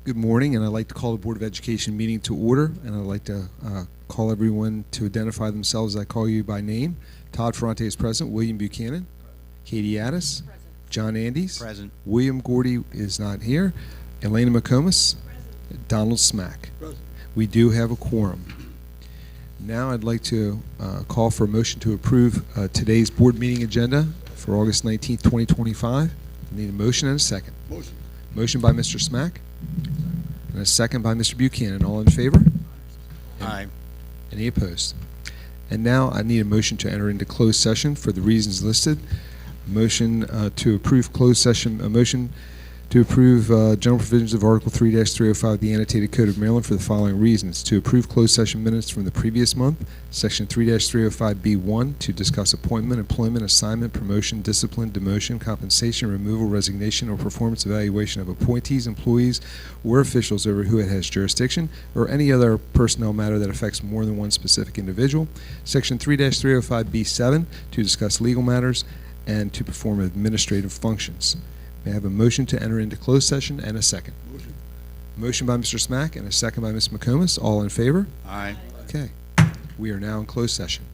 Good morning, and I'd like to call the Board of Education meeting to order, and I'd like to call everyone to identify themselves. I call you by name. Todd Ferrante is present. William Buchanan. Katie Addis. Present. John Andes. Present. William Gordy is not here. Elena McComas. Present. Donald Smack. Present. We do have a quorum. Now I'd like to call for a motion to approve today's board meeting agenda for August 19th, 2025. I need a motion and a second. Motion. Motion by Mr. Smack. And a second by Mr. Buchanan. All in favor? Aye. Any opposed? And now I need a motion to enter into closed session for the reasons listed. Motion to approve closed session. A motion to approve general provisions of Article 3-305 of the Annotated Code of Maryland for the following reasons. To approve closed session minutes from the previous month, Section 3-305B1, to discuss appointment, employment, assignment, promotion, discipline, demotion, compensation, removal, resignation, or performance evaluation of appointees, employees, or officials over who it has jurisdiction, or any other personnel matter that affects more than one specific individual. Section 3-305B7, to discuss legal matters and to perform administrative functions. May I have a motion to enter into closed session and a second? Motion. Motion by Mr. Smack and a second by Ms. McComas. All in favor? Aye. Okay. We are now in closed session.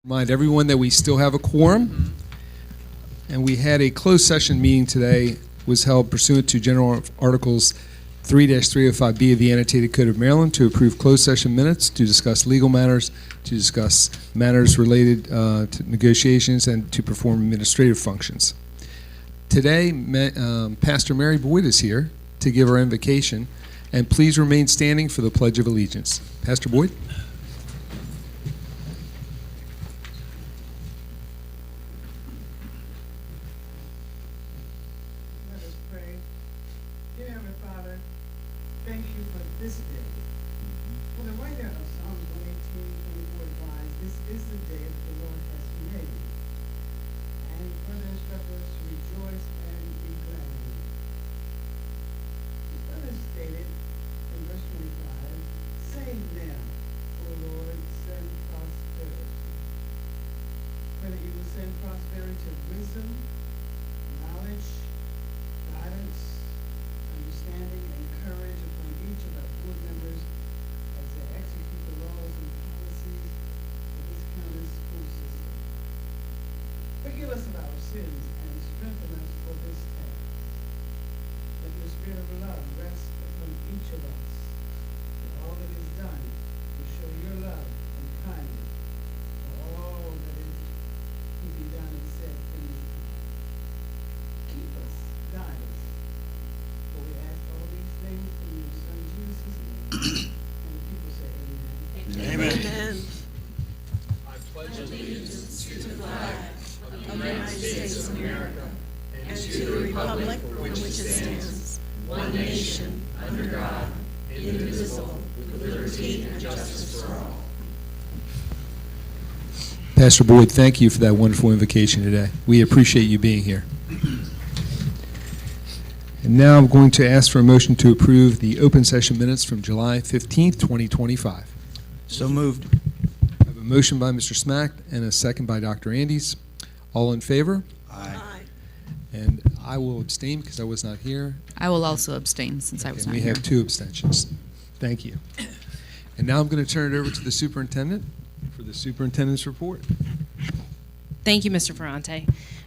Remind everyone that we still have a quorum, and we had a closed session meeting today, was held pursuant to General Articles 3-305B of the Annotated Code of Maryland to approve closed session minutes, to discuss legal matters, to discuss matters related to negotiations, and to perform administrative functions. Today, Pastor Mary Boyd is here to give our invocation, and please remain standing for the Pledge of Allegiance. Pastor Boyd. Pastor Boyd, thank you for that wonderful invocation today. We appreciate you being here. And now I'm going to ask for a motion to approve the open session minutes from July 15th, 2025. So moved. I have a motion by Mr. Smack and a second by Dr. Andes. All in favor? Aye. And I will abstain because I was not here. I will also abstain since I was And not we here. have 2 abstentions. Thank you. And now I'm going to turn it over to the superintendent for the superintendent's report. Thank you, Mr. Ferrante.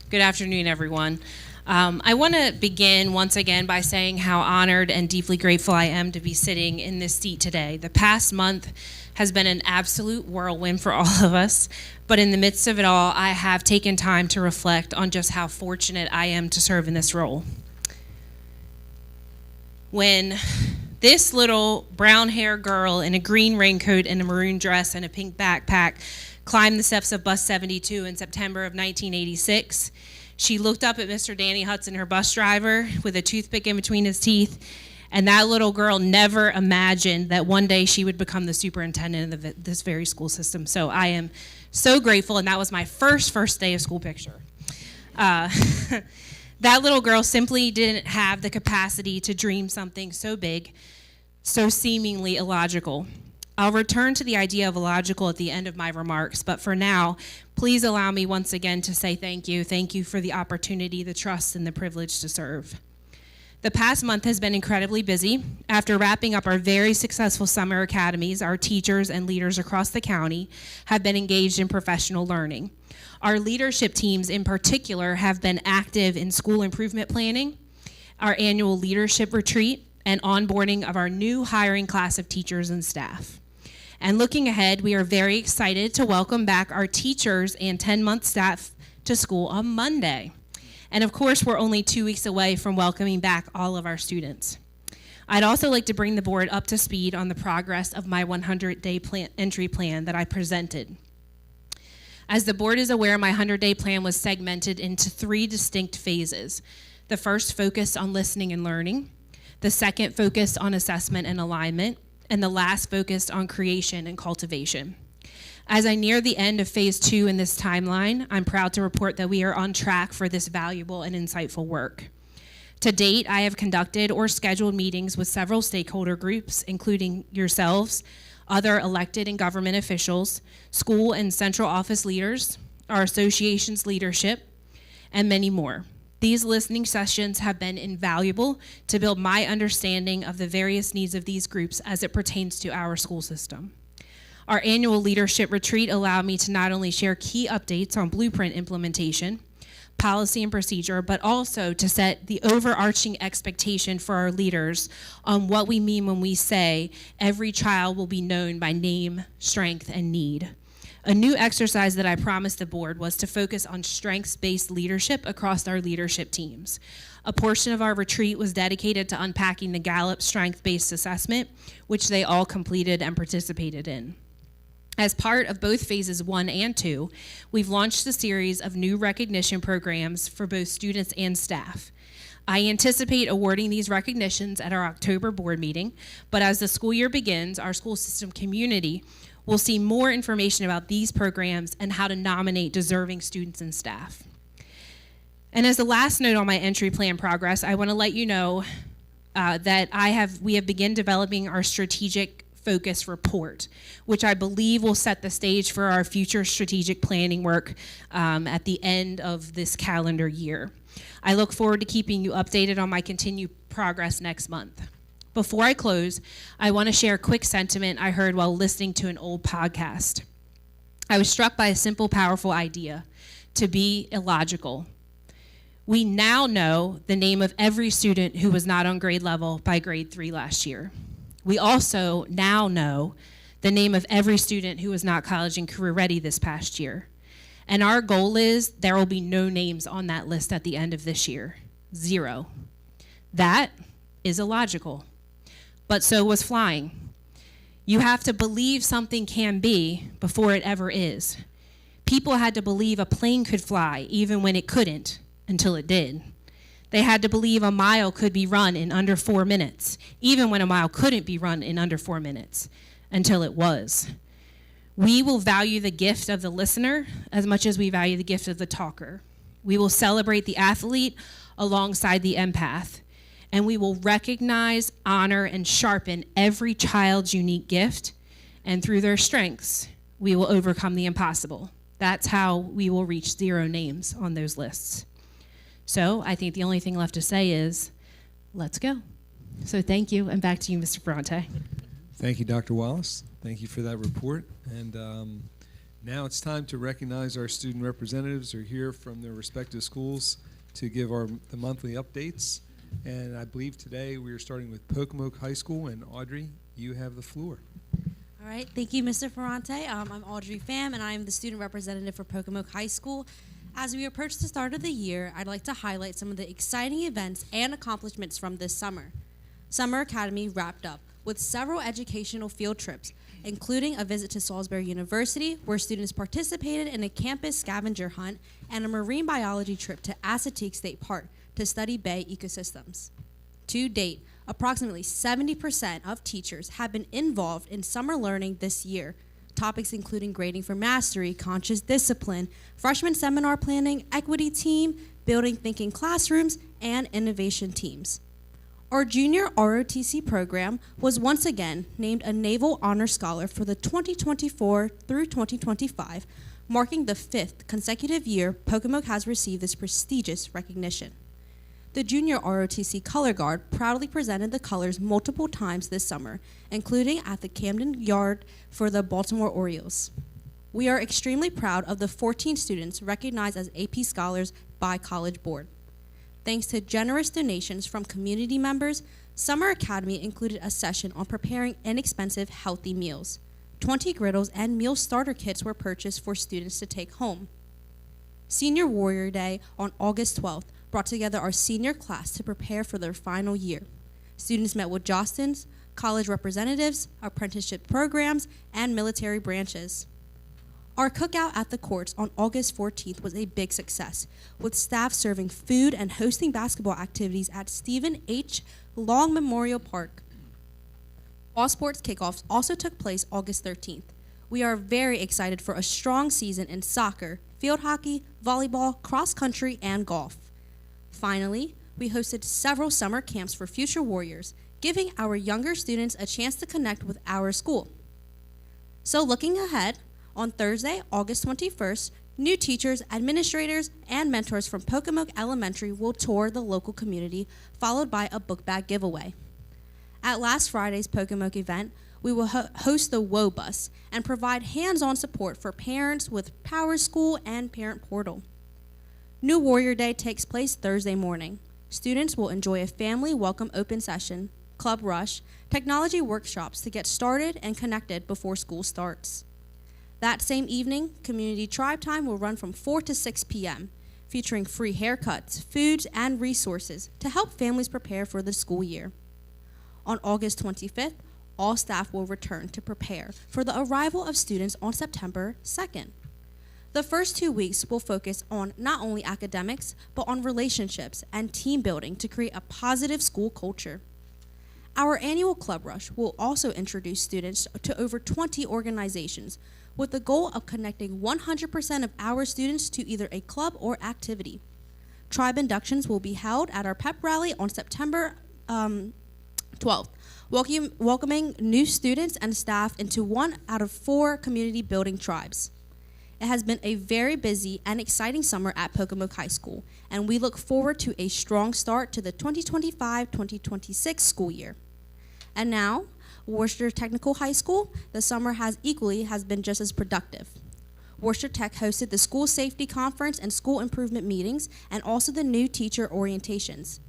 Good afternoon, everyone. I want to begin once again by saying how honored and deeply grateful I am to be sitting in this seat today. The past month has been an absolute whirlwind for all of us, but in the midst of it all, I have taken time to reflect on just how fortunate I am to serve in this role. When this little brown-haired girl in a green raincoat and a maroon dress and a pink backpack climbed the steps of Bus 72 in September of 1986, she looked up at Mr. Danny Hudson, her bus driver, with a toothpick in between his teeth, and that little girl never imagined that one day she would become the superintendent of this very school system. So I am so grateful, and that was my first day of school picture. That little girl simply didn't have the capacity to dream something so big, so seemingly illogical. I'll return to the idea of illogical at the end of my remarks, but for now, please allow me once again to say thank you. Thank you for the opportunity, the trust, and the privilege to serve. The past month has been incredibly busy. After wrapping up our very successful summer academies, our teachers and leaders across the county have been engaged in professional learning. Our leadership teams in particular have been active in school improvement planning, our annual leadership retreat, and onboarding of our new hiring class of teachers and staff. And looking ahead, we are very excited to welcome back our teachers and 10-month staff to school on Monday. And of course, we're only 2 weeks away from welcoming back all of our students. I'd also like to bring the board up to speed on the progress of my 100-day entry plan that I presented. As the board is aware, my 100-day plan was segmented into 3 distinct phases. The first focused on listening and learning, the second focused on assessment and alignment, and the last focused on creation and cultivation. As I near the end of phase 2 in this timeline, I'm proud to report that we are on track for this valuable and insightful work. To date, I have conducted or scheduled meetings with several stakeholder groups, including yourselves, other elected and government officials, school and central office leaders, our association's leadership, and many more. These listening sessions have been invaluable to build my understanding of the various needs of these groups as it pertains to our school system. Our annual leadership retreat allowed me to not only share key updates on blueprint implementation, policy and procedure, but also to set the overarching expectation for our leaders on what we mean when we say every child will be known by name, strength, and need. A new exercise that I promised the board was to focus on strengths-based leadership across our leadership teams. A portion of our retreat was dedicated to unpacking the Gallup strength-based assessment, which they all completed and participated in. As part of both phases 1 and 2, we've launched a series of new recognition programs for both students and staff. I anticipate awarding these recognitions at our October board meeting, but as the school year begins, our school system community will see more information about these programs and how to nominate deserving students and staff. And as the last note on my entry plan progress, I want to let you know that we have begun developing our strategic focus report, which I believe will set the stage for our future strategic planning work at the end of this calendar year. I look forward to keeping you updated on my continued progress next month. Before I close, I want to share a quick sentiment I heard while listening to an old podcast. I was struck by a simple, powerful idea: to be illogical. We now know the name of every student who was not on grade level by grade 3 last year. We also now know the name of every student who was not college and career ready this past year. And our goal is there will be no names on that list at the end of this year. 0. That is illogical. But so was flying. You have to believe something can be before it ever is. People had to believe a plane could fly even when it couldn't until it did. They had to believe a mile could be run in under 4 minutes, even when a mile couldn't be run in under 4 minutes, until it was. We will value the gift of the listener as much as we value the gift of the talker. We will celebrate the athlete alongside the empath, and we will recognize, honor, and sharpen every child's unique gift, and through their strengths, we will overcome the impossible. That's how we will reach 0 names on those lists. So I think the only thing left to say is, let's go. So thank you, and back to you, Mr. Ferrante. Thank you, Dr. Wallace. Thank you for that report. And now it's time to recognize our student representatives who are here from their respective schools to give the monthly updates. And I believe today we are starting with Pocomoke High School. And Audrey, you have the floor. All right, thank you, Mr. Ferrante. I'm Audrey Pham, and I am the student representative for Pocomoke High School. As we approach the start of the year, I'd like to highlight some of the exciting events and accomplishments from this summer. Summer Academy wrapped up with several educational field trips, including a visit to Salisbury University, where students participated in a campus scavenger hunt, and a marine biology trip to Assateague State Park to study bay ecosystems. To date, approximately 70% of teachers have been involved in summer learning this year. Topics including grading for mastery, conscious discipline, freshman seminar planning, equity team, building thinking classrooms, and innovation teams. Our junior ROTC program was once again named a Naval Honor Scholar for the 2024 through 2025, marking the 5th consecutive year Pocomoke has received this prestigious recognition. The junior ROTC Color Guard proudly presented the colors multiple times this summer, including at the Camden Yard for the Baltimore Orioles. We are extremely proud of the 14 students recognized as AP Scholars by College Board. Thanks to generous donations from community members, Summer Academy included a session on preparing inexpensive, healthy meals. 20 griddles and meal starter kits were purchased for students to take home. Senior Warrior Day on August 12th brought together our senior class to prepare for their final year. Students met with Jostens, college representatives, apprenticeship programs, and military branches. Our cookout at the courts on August 14th was a big success, with staff serving food and hosting basketball activities at Stephen H. Long Memorial Park. All sports kickoffs also took place August 13th. We are very excited for a strong season in soccer, field hockey, volleyball, cross country, and golf. Finally, we hosted several summer camps for future warriors, giving our younger students a chance to connect with our school. So looking ahead, on Thursday, August 21st, new teachers, administrators, and mentors from Pocomoke Elementary will tour the local community, followed by a book bag giveaway. At last Friday's Pocomoke event, we will host the WO Bus and provide hands-on support for parents with Power School and Parent Portal. New Warrior Day takes place Thursday morning. Students will enjoy a family welcome open session, club rush, technology workshops to get started and connected before school starts. That same evening, Community Tribe Time will run from 4 to 6 p.m., featuring free haircuts, foods, and resources to help families prepare for the school year. On August 25th, all staff will return to prepare for the arrival of students on September 2nd. The first 2 weeks will focus on not only academics, but on relationships and team building to create a positive school culture. Our annual Club Rush will also introduce students to over 20 organizations with the goal of connecting 100% of our students to either a club or activity. Tribe inductions will be held at our pep rally on September 12th, welcoming new students and staff into 1 out of 4 community building tribes. It has been a very busy and exciting summer at Pocomoke High School, and we look forward to a strong start to the 2025-2026 school year. And now, Worcester Technical High School, the summer has been just as productive. Worcester Tech hosted the School Safety Conference and School Improvement Meetings, and also the new teacher orientations.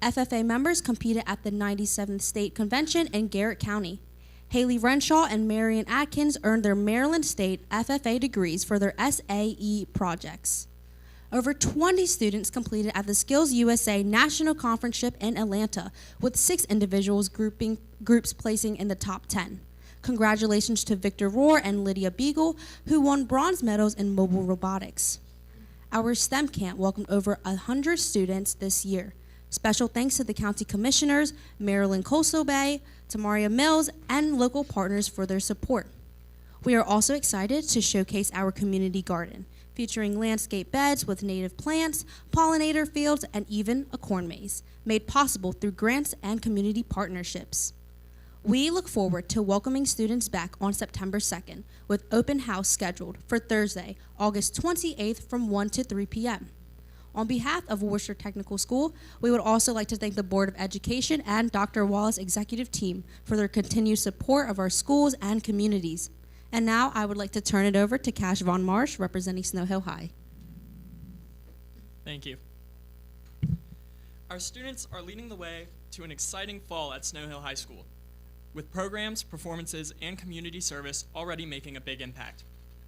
FFA members competed at the 97th State Convention in Garrett County. Haley Renshaw and Marion Atkins earned their Maryland State FFA degrees for their SAE projects. Over 20 students completed at the Skills USA National Conference-ship in Atlanta, with 6 individuals groups placing in the top 10. Congratulations to Victor Rohr and Lydia Beagle, who won bronze medals in mobile robotics. Our STEM camp welcomed over 100 students this year. Special thanks to the county commissioners, Marilyn Kosobay, Tamaria Mills, and local partners for their support. We are also excited to showcase our community garden, featuring landscape beds with native plants, pollinator fields, and even a corn maze, made possible through grants and community partnerships. We look forward to welcoming students back on September 2nd, with open house scheduled for Thursday, August 28th from 1 to 3 p.m. On behalf of Worcester Technical School, we would also like to thank the Board of Education and Dr. Wallace executive team for their continued support of our schools and communities. And now I would like to turn it over to Cash Von Marsh, representing Snow Hill High. Thank you. Our students are leading the way to an exciting fall at Snow Hill High School, with programs, performances, and community service already making a big impact.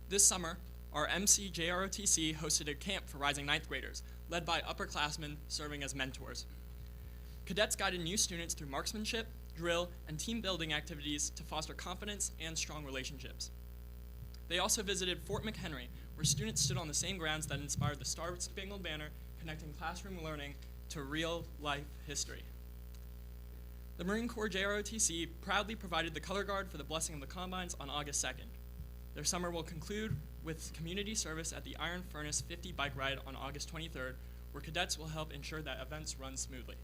This summer, our MCJROTC hosted a camp for rising 9th graders, led by upperclassmen serving as mentors. Cadets guided new students through marksmanship, drill, and team building activities to foster confidence and strong relationships. They also visited Fort McHenry, where students stood on the same grounds that inspired the Star-Spangled Banner, connecting classroom learning to real-life history. The Marine Corps JROTC proudly provided the color guard for the blessing of the Combines on August 2nd. Their summer will conclude with community service at the Iron Furnace 50 bike ride on August 23rd, where cadets will help ensure that events run smoothly.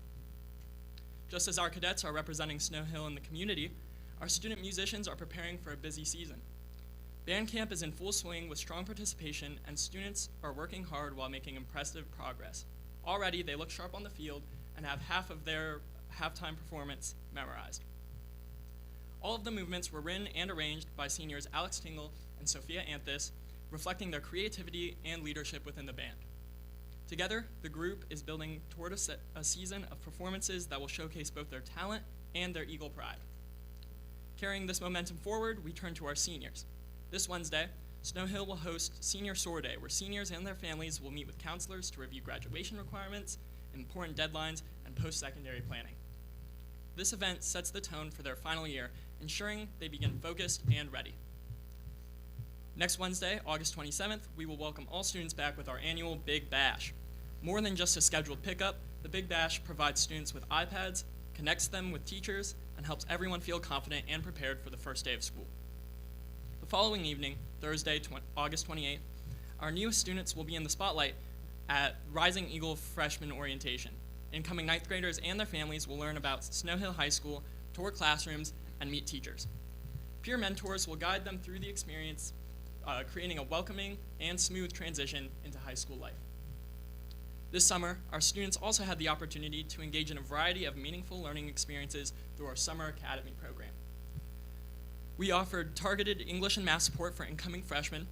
Just as our cadets are representing Snow Hill in the community, our student musicians are preparing for a busy season. Band camp is in full swing with strong participation, and students are working hard while making impressive progress. Already, they look sharp on the field and have half of their halftime performance memorized. All of the movements were written and arranged by seniors Alex Tingle and Sophia Anthis, reflecting their creativity and leadership within the band. Together, the group is building toward a season of performances that will showcase both their talent and their Eagle pride. Carrying this momentum forward, we turn to our seniors. This Wednesday, Snow Hill will host Senior Soar Day, where seniors and their families will meet with counselors to review graduation requirements, important deadlines, and post-secondary planning. This event sets the tone for their final year, ensuring they begin focused and ready. Next Wednesday, August 27th, we will welcome all students back with our annual Big Bash. More than just a scheduled pickup, the Big Bash provides students with iPads, connects them with teachers, and helps everyone feel confident and prepared for the first day of school. The following evening, Thursday, August 28th, our newest students will be in the spotlight at Rising Eagle Freshman Orientation. Incoming 9th graders and their families will learn about Snow Hill High School, tour classrooms, and meet teachers. Peer mentors will guide them through the experience, creating a welcoming and smooth transition into high school life. This summer, our students also had the opportunity to engage in a variety of meaningful learning experiences through our Summer Academy program. We offered targeted English and math support for incoming freshmen,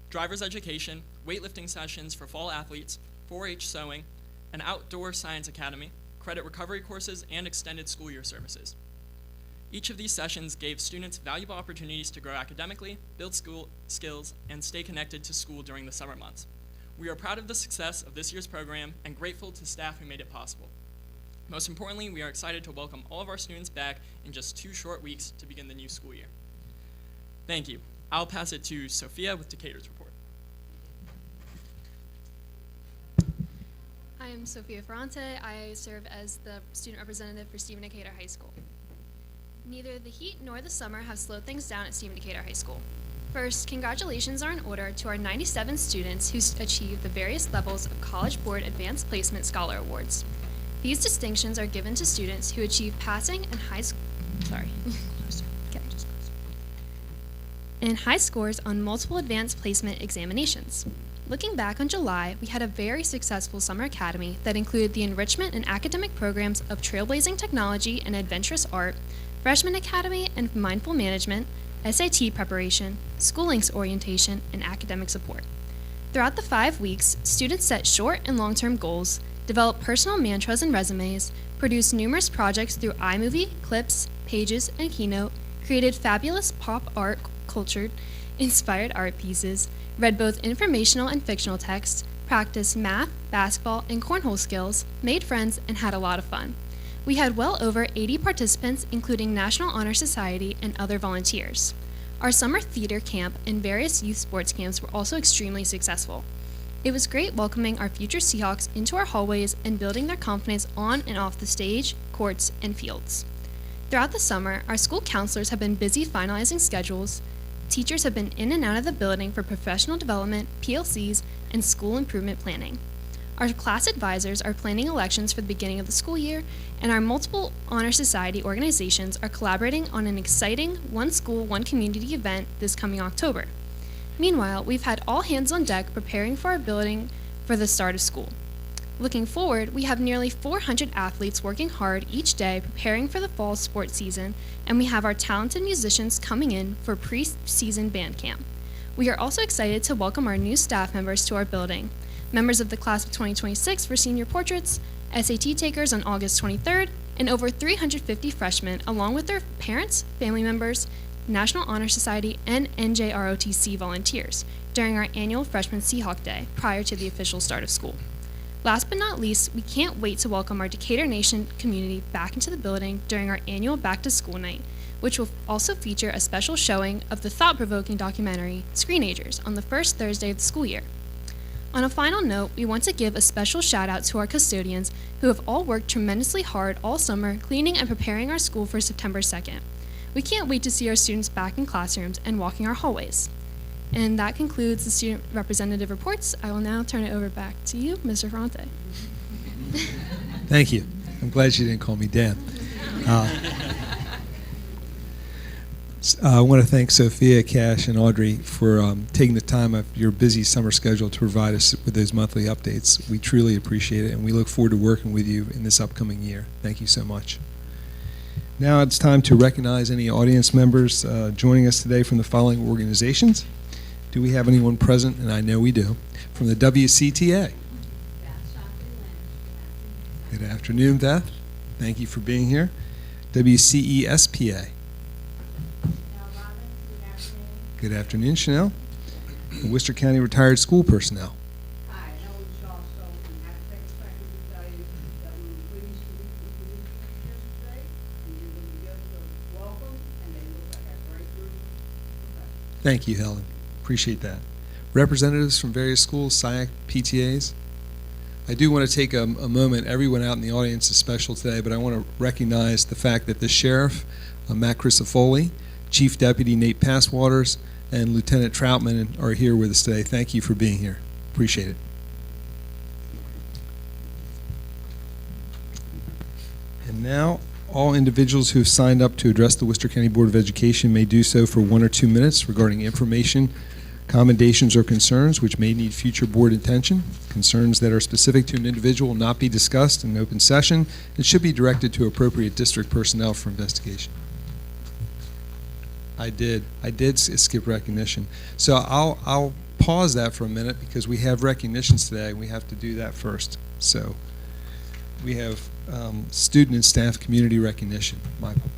driver's education, weightlifting sessions for fall athletes, 4-H sewing, an outdoor science academy, credit recovery courses, and extended school year services. Each of these sessions gave students valuable opportunities to grow academically, build school skills, and stay connected to school during the summer months. We are proud of the success of this year's program and grateful to staff who made it possible. Most importantly, we are excited to welcome all of our students back in just 2 short weeks to begin the new school year. Thank you. I'll pass it to Sophia with Decatur's report. I am Sophia Ferrante. I serve as the student representative for Stephen Decatur High School. Neither the heat nor the summer have slowed things down at Stephen Decatur High School. First, congratulations are in order to our 97 students who achieved the various levels of College Board Advanced Placement Scholar Awards. These distinctions are given to students who achieve passing and high scores on multiple advanced placement examinations. Looking back on July, we had a very successful summer academy that included the enrichment and academic programs of Trailblazing Technology and Adventurous Art, Freshman Academy and Mindful Management, SAT preparation, school links orientation, and academic support. Throughout the 5 weeks, students set short and long-term goals, developed personal mantras and resumes, produced numerous projects through iMovie, Clips, Pages, and Keynote, created fabulous pop art culture, inspired art pieces, read both informational and fictional texts, practiced math, basketball, and cornhole skills, made friends, and had a lot of fun. We had well over 80 participants, including National Honor Society and other volunteers. Our summer theater camp and various youth sports camps were also extremely successful. It was great welcoming our future Seahawks into our hallways and building their confidence on and off the stage, courts, and fields. Throughout the summer, our school counselors have been busy finalizing schedules. Teachers have been in and out of the building for professional development, PLCs, and school improvement planning. Our class advisors are planning elections for the beginning of the school year, and our multiple Honor Society organizations are collaborating on an exciting One School, One Community event this coming October. Meanwhile, we've had all hands on deck preparing for our building for the start of school. Looking forward, we have nearly 400 athletes working hard each day preparing for the fall sports season, and we have our talented musicians coming in for pre-season band camp. We are also excited to welcome our new staff members to our building. Members of the class of 2026 for senior portraits, SAT takers on August 23rd, and over 350 freshmen, along with their parents, family members, National Honor Society, and NJROTC volunteers during our annual Freshman Seahawk Day prior to the official start of school. Last but not least, we can't wait to welcome our Decatur Nation community back into the building during our annual Back to School Night, which will also feature a special showing of the thought-provoking documentary, Screenagers, on the first Thursday of the school year. On a final note, we want to give a special shout out to our custodians who have all worked tremendously hard all summer cleaning and preparing our school for September 2nd. We can't wait to see our students back in classrooms and walking our hallways. And that concludes the student representative reports. I will now turn it over back to you, Mr. Ferrante. Thank you. I'm glad you didn't call me Dan. I want to thank Sophia, Cash, and Audrey for taking the time of your busy summer schedule to provide us with those monthly updates. We truly appreciate it, and we look forward to working with you in this upcoming year. Thank you so much. Now it's time to recognize any audience members joining us today from the following organizations. Do we have anyone present? And I know we do. From the WCTA. Good afternoon, Beth. Thank you for being here. WCESPA. Good afternoon, Chanel. And Worcester County Retired School Personnel. Hi, Helen Shaw Stolten. I have to take a second to tell you that we were pleased to meet with the new teachers yesterday, and you're going to give them welcome, and they look like a great group of professionals. Thank you, Helen. Appreciate that. Representatives from various schools, SIAC, PTAs. I do want to take a moment. Everyone out in the audience is special today, but I want to recognize the fact that the Sheriff, Matt Crisafoli, Chief Deputy Nate Passwaters, and Lieutenant Troutman are here with us today. Thank you for being here. Appreciate it. And now, all individuals who have signed up to address the Worcester County Board of Education may do so for 1 or 2 minutes regarding information Commendations or concerns which may need future board attention. Concerns that are specific to an individual will not be discussed in open session and should be directed to appropriate district personnel for investigation. I did skip recognition. So I'll pause that for a minute because we have recognitions today. We have to do that first. So we have student and staff community recognition. My fault.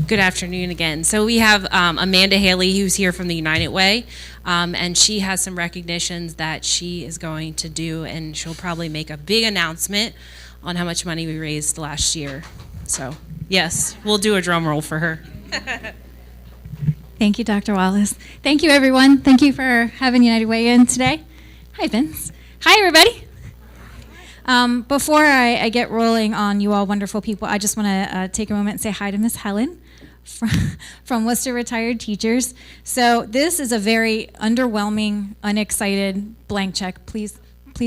Good afternoon again. So we have Amanda Haley, who's here from the United Way, and she has some recognitions that she is going to do, and she'll probably make a big announcement on how much money we raised last year. So yes, we'll do a drum roll for her. Thank you, Dr. Wallace. Thank you, everyone. Thank you for having United Way in today. Hi, Vince. Hi, everybody. Before I get rolling on you all wonderful people, I just want to take a moment and say hi to Miss Helen from Worcester Retired Teachers. So this is a very underwhelming, unexcited blank check. Please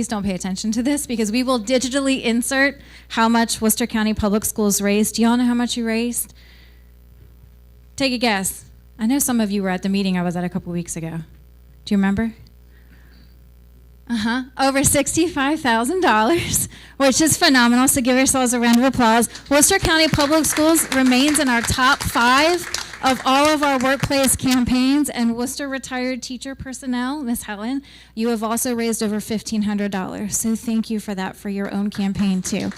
don't pay attention to this because we will digitally insert how much Worcester County Public Schools raised. Do y'all know how much you raised? Take a guess. I know some of you were at the meeting I was at a couple weeks ago. Do you remember? Over $65,000, which is phenomenal, so give yourselves a round of applause. Worcester County Public Schools remains in our top 5 of all of our workplace campaigns, and Worcester Retired Teacher Personnel, Miss Helen, you have also raised over $1,500, so thank you for that for your own campaign, too.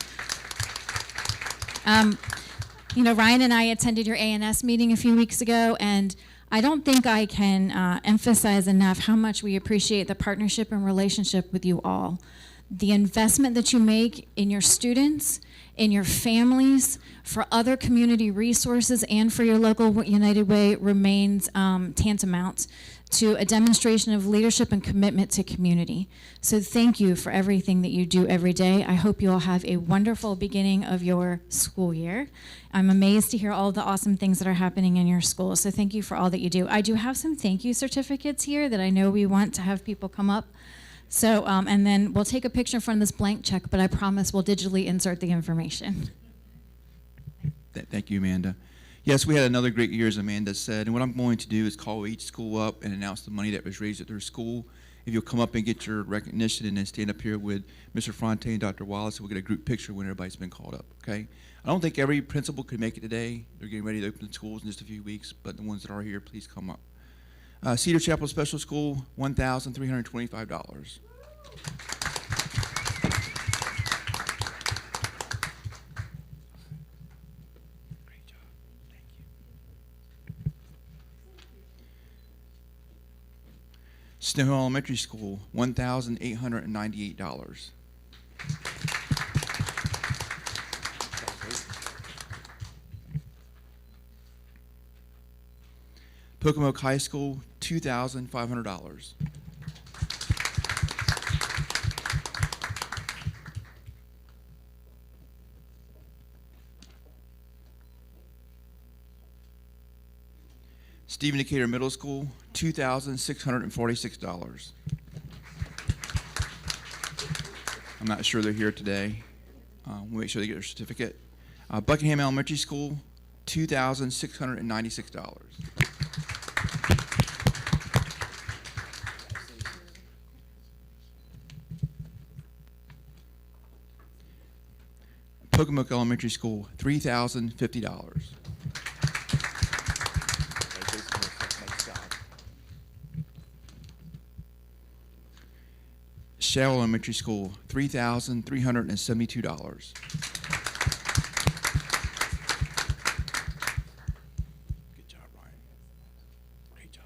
Ryan and I attended your A&S meeting a few weeks ago, and I don't think I can emphasize enough how much we appreciate the partnership and relationship with you all. The investment that you make in your students, in your families, for other community resources, and for your local United Way remains tantamount to a demonstration of leadership and commitment to community. So thank you for everything that you do every day. I hope you all have a wonderful beginning of your school year. I'm amazed to hear all the awesome things that are happening in your school. So thank you for all that you do. I do have some thank you certificates here that I know we want to have people come up. So, and then we'll take a picture in front of this blank check, but I promise we'll digitally insert the information. Thank you, Amanda. Yes, we had another great year, as Amanda said, and what I'm going to do is call each school up and announce the money that was raised at their school. If you'll come up and get your recognition and then stand up here with Mr. Fronte and Dr. Wallace, we'll get a group picture when everybody's been called up, okay? I don't think every principal could make it today. They're getting ready to open schools in just a few weeks, but the ones that are here, please come up. Cedar Chapel Special School, $1,325. Snow Hill Elementary School, $1,898. Pocomoke High School, $2,500. Stephen Decatur Middle School, $2,646. I'm not sure they're here today. We'll make sure they get their certificate. Buckingham Elementary School, $2,696. Pocomoke Elementary School, $3,050. Shell Elementary School, $3,372. Good job, Ryan. Great job.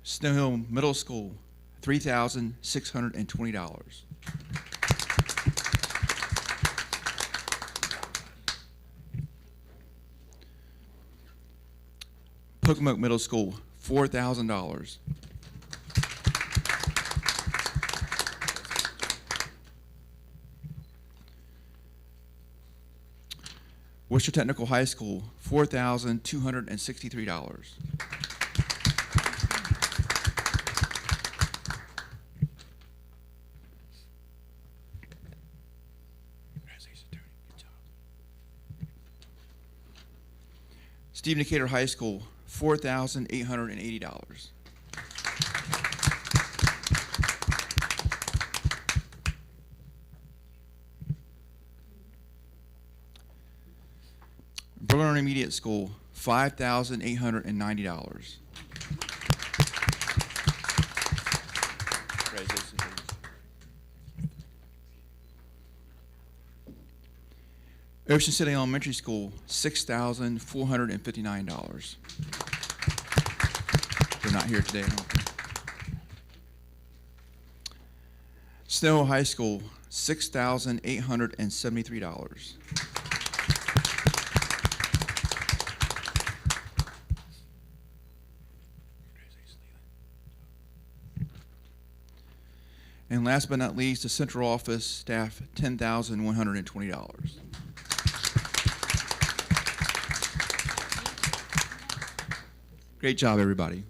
Snow Hill Middle School, $3,620. Pocomoke Middle School, $4,000. Worcester Technical High School, $4,263. Stephen Decatur High School, $4,880. Berlin Intermediate School, $5,890. Ocean City Elementary School, $6,459. They're not here today, I don't think. Snow High School, $6,873. And last but not least, the central office staff, $10,120. Great job, everybody.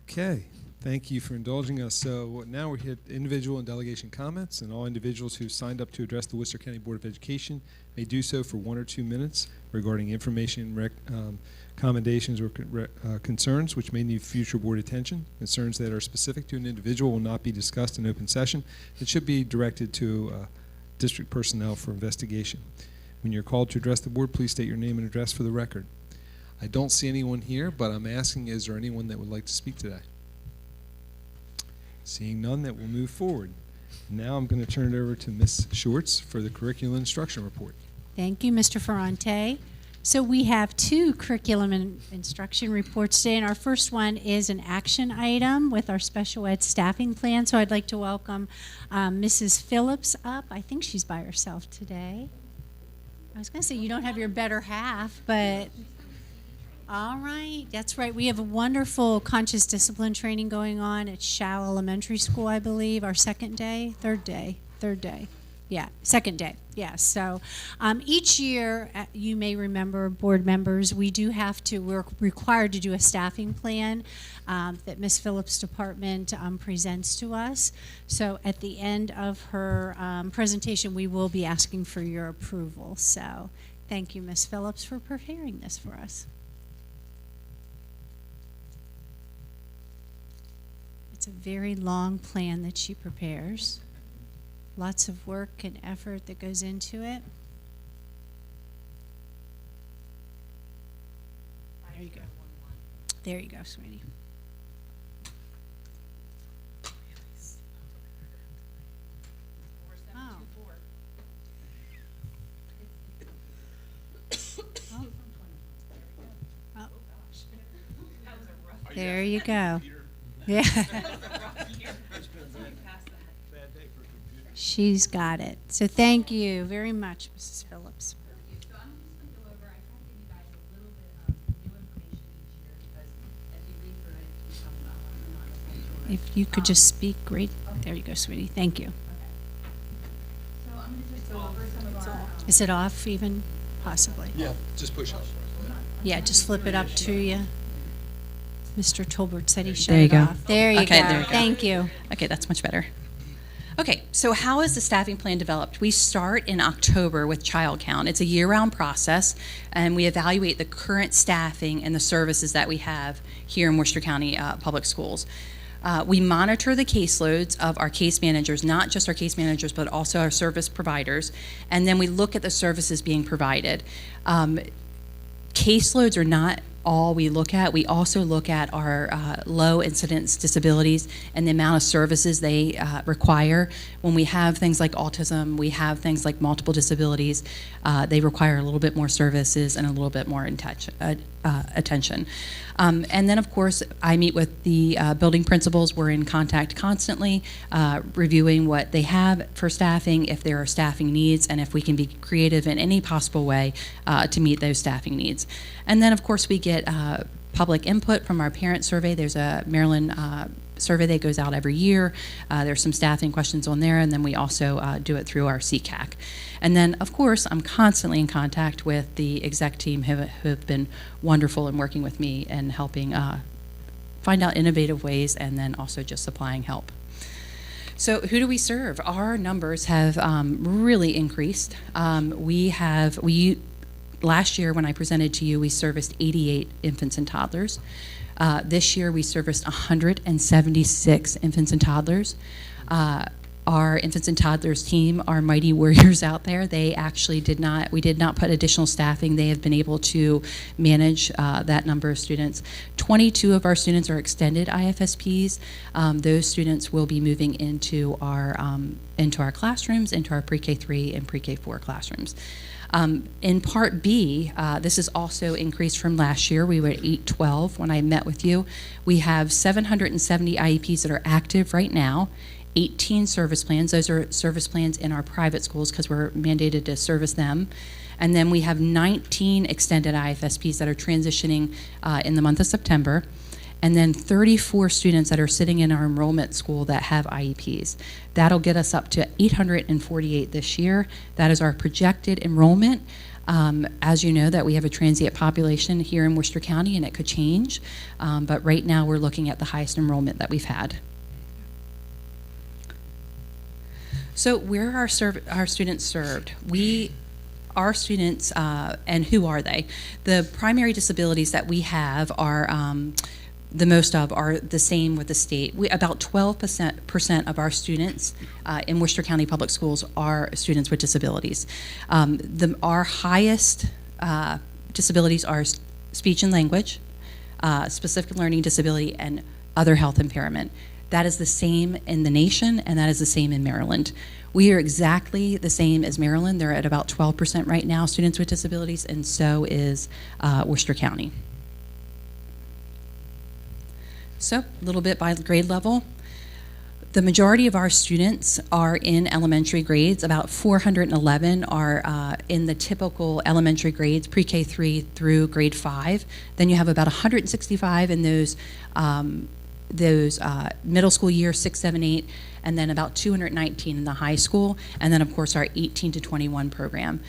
Okay, thank you for indulging us. So now we hit individual and delegation comments, and all individuals who signed up to address the Worcester County Board of Education may do so for 1 or 2 minutes regarding information, commendations, or concerns which may need future board attention. Concerns that are specific to an individual will not be discussed in open session. It should be directed to district personnel for investigation. When you're called to address the board, please state your name and address for the record. I don't see anyone here, but I'm asking, is there anyone that would like to speak today? Seeing none, that will move forward. Now I'm going to turn it over to Ms. Schwartz for the curriculum instruction report. Thank you, Mr. Ferrante. So we have 2 curriculum and instruction reports today, and our first one is an action item with our special ed staffing plan. So I'd like to welcome Mrs. Phillips up. I think she's by herself today. I was going to say you don't have your better half, but... All right, that's right. We have a wonderful conscious discipline training going on at Shaw Elementary School, I believe, our third day. Yeah, second day. Yeah, so each year, you may remember, board members, we're required to do a staffing plan that Ms. Phillips' department presents to us. So at the end of her presentation, we will be asking for your approval. So thank you, Ms. Phillips, for preparing this for us. It's a very long plan that she prepares. Lots of work and effort that goes into it. There you go. There you go, sweetie. Oh. Oh. There you go. Yeah. She's got it. So thank you very much, Mrs. Phillips. So I'm just going to go over, I tried to give you guys a little bit of new information If you could just speak, great. There you go, sweetie. Thank you. So I'm gonna just go over some of our, Is it off even? Possibly. Yeah, just push up. Yeah, just flip it up to you. Mr. Tolbert said he shut There you it go. off. There you Okay, go. there you go. Thank you. Okay, that's much better. Okay, so how is the staffing plan developed? We start in October with child count. It's a year-round process, and we evaluate the current staffing and the services that we have here in Worcester County Public Schools. We monitor the caseloads of our case managers, not just our case managers, but also our service providers, and then we look at the services being provided. Caseloads are not all we look at. We also look at our low incidence disabilities and the amount of services they require. When we have things like autism, we have things like multiple disabilities, they require a little bit more services and a little bit more attention. And then, of course, I meet with the building principals. We're in contact constantly, reviewing what they have for staffing, if there are staffing needs, and if we can be creative in any possible way to meet those staffing needs. And then, of course, we get public input from our parent survey. There's a Maryland survey that goes out every year. There's some staffing questions on there, and then we also do it through our CCAC. And then, of course, I'm constantly in contact with the exec team who have been wonderful in working with me and helping find out innovative ways, and then also just supplying help. So who do we serve? Our numbers have really increased. Last year when I presented to you, we serviced 88 infants and toddlers. This year we serviced 176 infants and toddlers. Our infants and toddlers team, our mighty warriors out there, they actually we did not put additional staffing. They have been able to manage that number of students. 22 of our students are extended IFSPs. Those students will be moving into our classrooms, into our pre-K3 and pre-K4 classrooms. In Part B, this is also increased from last year. We were at 812 when I met with you. We have 770 IEPs that are active right now, 18 service plans. Those are service plans in our private schools because we're mandated to service them. And then we have 19 extended IFSPs that are transitioning in the month of September. And then 34 students that are sitting in our enrollment school that have IEPs. That'll get us up to 848 this year. That is our projected enrollment. As you know, that we have a transient population here in Worcester County, and it could change. But right now, we're looking at the highest enrollment that we've had. So where are our students served? Our students, and who are they? The primary disabilities that we have are the most of are the same with the state. About 12% of our students in Worcester County Public Schools are students with disabilities. Our highest disabilities are speech and language, specific learning disability, and other health impairment. That is the same in the nation, and that is the same in Maryland. We are exactly the same as Maryland. They're at about 12% right now, students with disabilities, and so is Worcester County. So, a little bit by grade level. The majority of our students are in elementary grades. About 411 are in the typical elementary grades, pre-K 3 through grade 5. Then you have about 165 in those middle school years, 6, 7, 8, and then about 219 in the high school, and then of course our 18 to 21 program.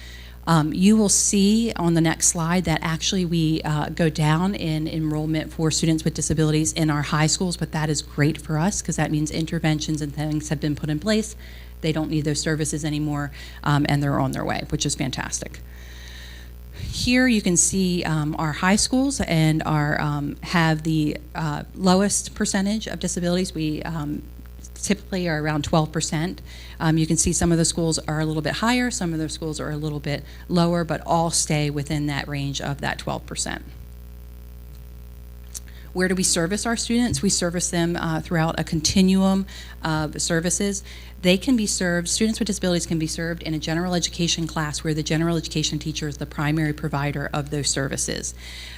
You will see on the next slide that actually we go down in enrollment for students with disabilities in our high schools, but that is great for us because that means interventions and things have been put in place. They don't need those services anymore, and they're on their way, which is fantastic. Here you can see our high schools and have the lowest percentage of disabilities. We typically are around 12%. You can see some of the schools are a little bit higher, some of the schools are a little bit lower, but all stay within that range of that 12%. Where do we service our students? We service them throughout a continuum of services. They can be served, students with disabilities can be served in a general education class where the general education teacher is the primary provider of those services.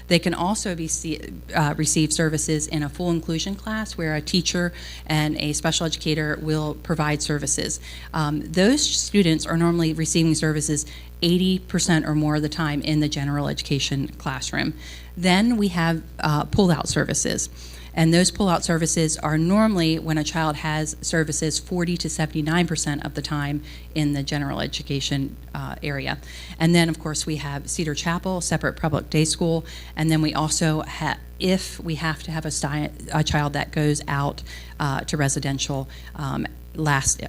They can also receive services in a full inclusion class where a teacher and a special educator will provide services. Those students are normally receiving services 80% or more of the time in the general education classroom. Then we have pull-out services. And those pull-out services are normally, when a child has services, 40 to 79% of the time in the general education area. And then, of course, we have Cedar Chapel, separate public day school, and then we also have, if we have to have a child that goes out to residential, last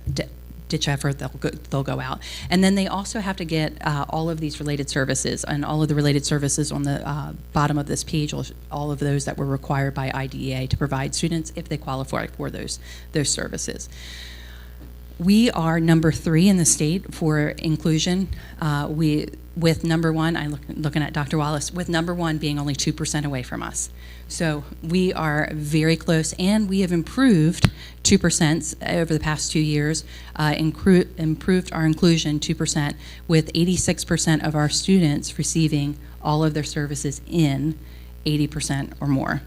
ditch effort, they'll go out. And then they also have to get all of these related services, and all of the related services on the bottom of this page, all of those that were required by IDEA to provide students if they qualify for those services. We are number 3 in the state for inclusion. With number 1, I'm looking at Dr. Wallace, with number 1 being only 2% away from us. So we are very close, and we have improved 2% over the past 2 years, improved our inclusion 2%, with 86% of our students receiving all of their services in 80% or more.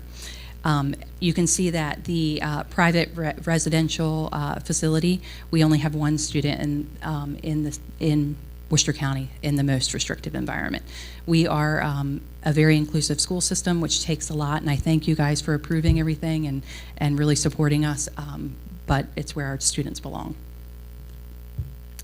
You can see that the private residential facility, we only have 1 student in Worcester County in the most restrictive environment. We are a very inclusive school system, which takes a lot, and I thank you guys for approving everything and really supporting us, but it's where our students belong.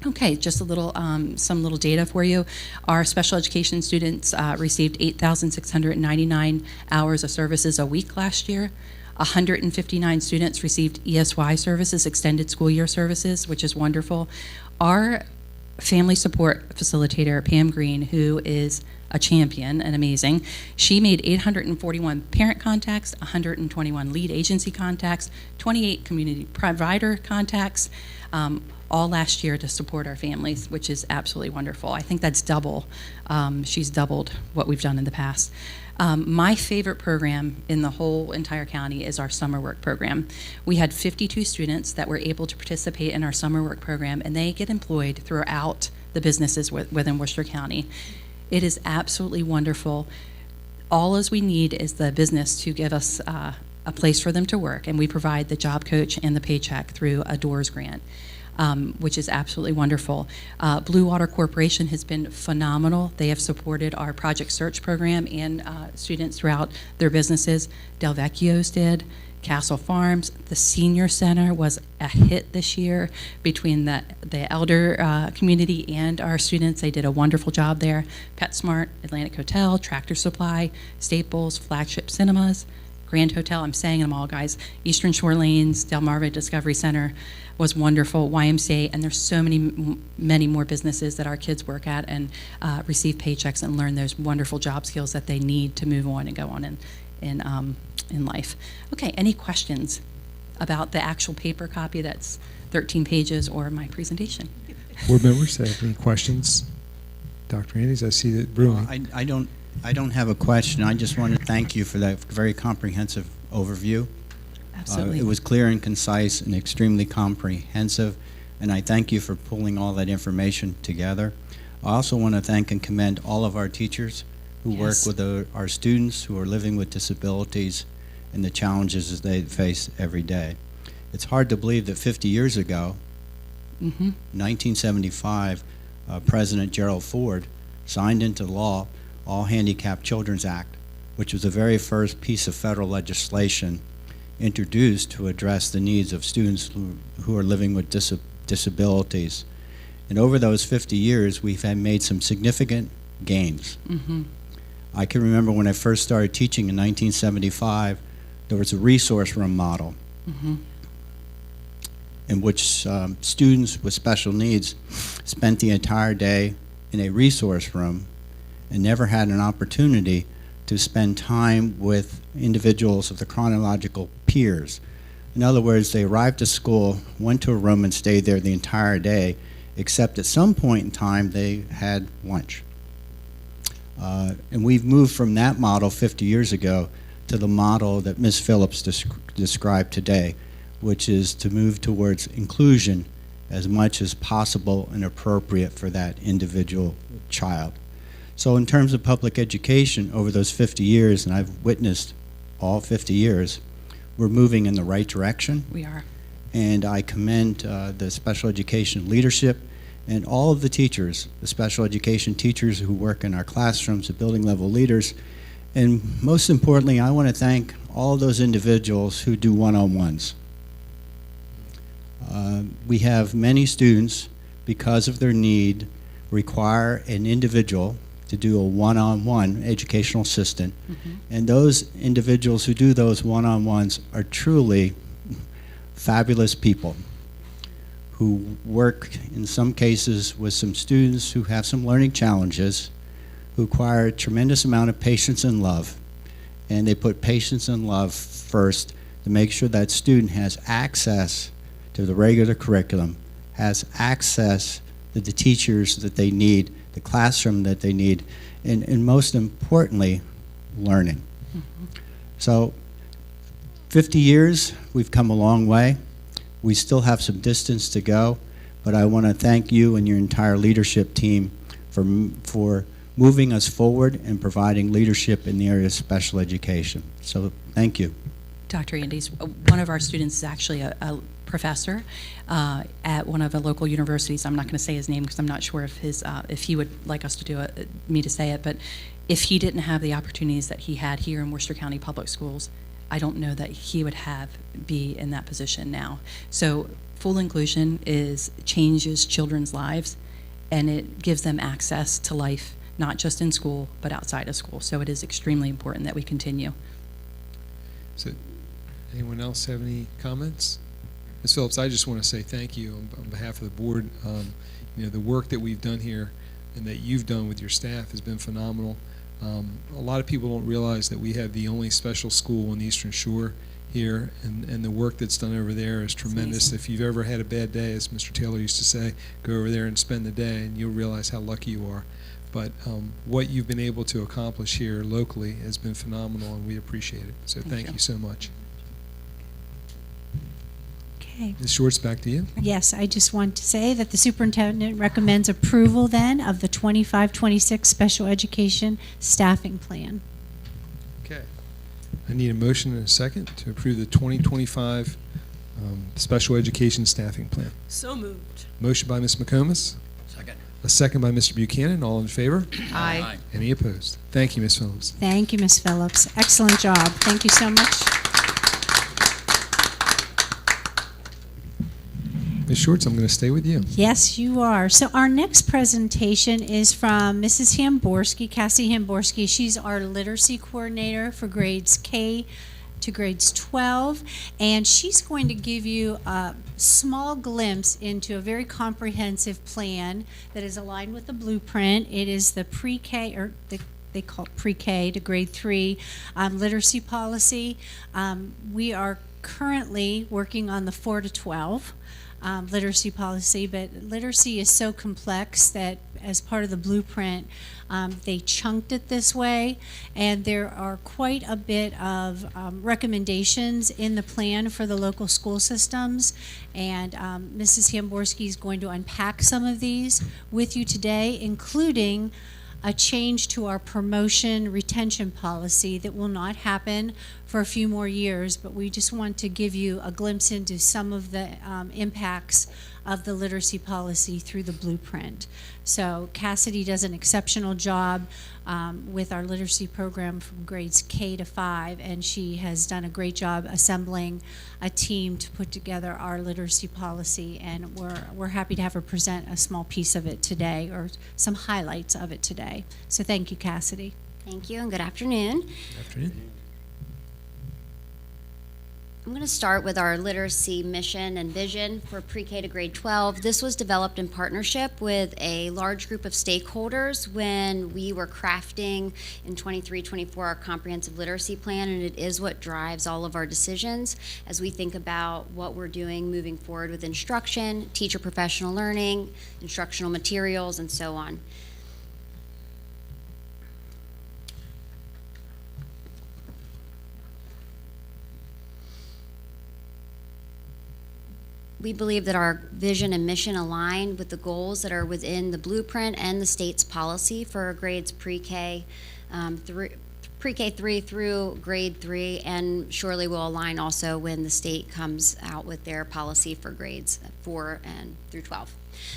Okay, just a little, some little data for you. Our special education students received 8,699 hours of services a week last year. 159 students received ESY services, extended school year services, which is wonderful. Our family support facilitator, Pam Green, who is a champion and amazing, she made 841 parent contacts, 121 lead agency contacts, 28 community provider contacts, all last year to support our families, which is absolutely wonderful. I think that's double. She's doubled what we've done in the past. My favorite program in the whole entire county is our summer work program. We had 52 students that were able to participate in our summer work program, and they get employed throughout the businesses within Worcester County. It is absolutely wonderful. All as we need is the business to give us a place for them to work, and we provide the job coach and the paycheck through a DOORS grant. Which is absolutely wonderful. Blue Water Corporation has been phenomenal. They have supported our Project Search program and students throughout their businesses. Del Vecchio's did, Castle Farms. The Senior Center was a hit this year between the elder community and our students. They did a wonderful job there. PetSmart, Atlantic Hotel, Tractor Supply, Staples, Flagship Cinemas, Grand Hotel, I'm saying them all, guys. Eastern Shore Lanes, Delmarva Discovery Center was wonderful, YMCA, and there's so many more businesses that our kids work at and receive paychecks and learn those wonderful job skills that they need to move on and go on in life. Okay, any questions about the actual paper copy that's 13 pages or my presentation? Board members have any questions? Dr. Andes, I see that brewing. I don't have a question. I just want to thank you for that very comprehensive overview. Absolutely. It was clear and concise and extremely comprehensive, and I thank you for pulling all that information together. I also want to thank and commend all of our teachers who work with our students who are living with disabilities and the challenges that they face every day. It's hard to believe that 50 years ago, 1975, President Gerald Ford signed into law All Handicapped Children's Act, which was the very first piece of federal legislation introduced to address the needs of students who are living with disabilities. And over those 50 years, we've made some significant gains. I can remember when I first started teaching in 1975, there was a resource room model in which students with special needs spent the entire day in a resource room and never had an opportunity to spend time with individuals of the chronological peers. In other words, they arrived to school, went to a room and stayed there the entire day, except at some point in time they had lunch. And we've moved from that model 50 years ago to the model that Ms. Phillips described today, which is to move towards inclusion as much as possible and appropriate for that individual child. So in terms of public education over those 50 years, and I've witnessed all 50 years, we're moving in the right direction. We are. And I commend the special education leadership and all of the teachers, the special education teachers who work in our classrooms, the building level leaders. And most importantly, I want to thank all those individuals who do one-on-ones. We have many students, because of their need, require an individual to do a one-on-one educational assistant. And those individuals who do those one-on-ones are truly fabulous people who work, in some cases, with some students who have some learning challenges, who require a tremendous amount of patience and love. And they put patience and love first to make sure that student has access to the regular curriculum, has access to the teachers that they need, the classroom that they need, and most importantly, learning. So 50 years, we've come a long way. We still have some distance to go, but I want to thank you and your entire leadership team for moving us forward and providing leadership in the area of special education. So thank you. Dr. Andes, one of our students is actually a professor at one of the local universities. I'm not going to say his name because I'm not sure if he would like us to do it, me to say it, but if he didn't have the opportunities that he had here in Worcester County Public Schools, I don't know that he would be in that position now. So full inclusion changes children's lives, and it gives them access to life, not just in school, but outside of school. So it is extremely important that we continue. So, anyone else have any comments? Ms. Phillips, I just want to say thank you on behalf of the board. The work that we've done here and that you've done with your staff has been phenomenal. A lot of people don't realize that we have the only special school on the Eastern Shore here, and the work that's done over there is tremendous. If you've ever had a bad day, as Mr. Taylor used to say, go over there and spend the day, and you'll realize how lucky you are. But what you've been able to accomplish here locally has been phenomenal, and we appreciate it. So thank you so much. Okay. Ms. Schwartz, back to you. Yes, I just want to say that the superintendent recommends approval then of the 25-26 special education staffing plan. Okay. I need a motion and a second to approve the 2025 special education staffing plan. So moved. Motion by Ms. McComas. Second. A second by Mr. Buchanan. All in favor? Aye. Any opposed? Thank you, Ms. Phillips. Thank you, Ms. Phillips. Excellent job. Thank you so much. Ms. Schwartz, I'm going to stay with you. Yes, you are. So our next presentation is from Mrs. Hamborski, Cassie Hamborski. She's our literacy coordinator for grades K to grades 12, and she's going to give you a small glimpse into a very comprehensive plan that is aligned with the blueprint. It is the pre-K, or they call it pre-K to grade 3 literacy policy. We are currently working on the 4 to 12. Literacy policy, but literacy is so complex that as part of the blueprint, they chunked it this way, and there are quite a bit of recommendations in the plan for the local school systems, and Mrs. Hamborski is going to unpack some of these with you today, including a change to our promotion retention policy that will not happen for a few more years, but we just want to give you a glimpse into some of the impacts of the literacy policy through the blueprint. So Cassidy does an exceptional job with our literacy program from grades K to 5, and she has done a great job assembling a team to put together our literacy policy, and we're happy to have her present a small piece of it today, or some highlights of it today. So thank you, Cassidy. Thank you, and good afternoon. Good afternoon. I'm going to start with our literacy mission and vision for pre-K to grade 12. This was developed in partnership with a large group of stakeholders when we were crafting in 23-24 our comprehensive literacy plan, and it is what drives all of our decisions as we think about what we're doing moving forward with instruction, teacher professional learning, instructional materials, and so on. We believe that our vision and mission align with the goals that are within the blueprint and the state's policy for grades pre-K pre-K 3 through grade 3, and surely will align also when the state comes out with their policy for grades 4 and through 12.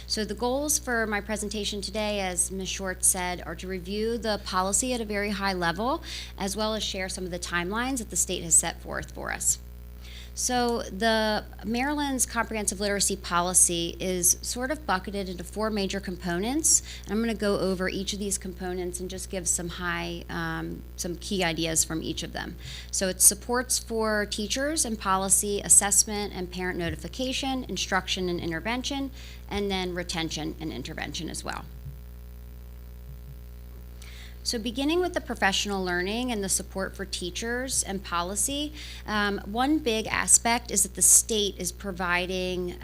So the goals for my presentation today, as Ms. Short said, are to review the policy at a very high level, as well as share some of the timelines that the state has set forth for us. So the Maryland's comprehensive literacy policy is sort of bucketed into 4 major components. And I'm going to go over each of these components and just give some some key ideas from each of them. So it's supports for teachers and policy, assessment and parent notification, instruction and intervention, and then retention and intervention as well. So beginning with the professional learning and the support for teachers and policy, one big aspect is that the state is providing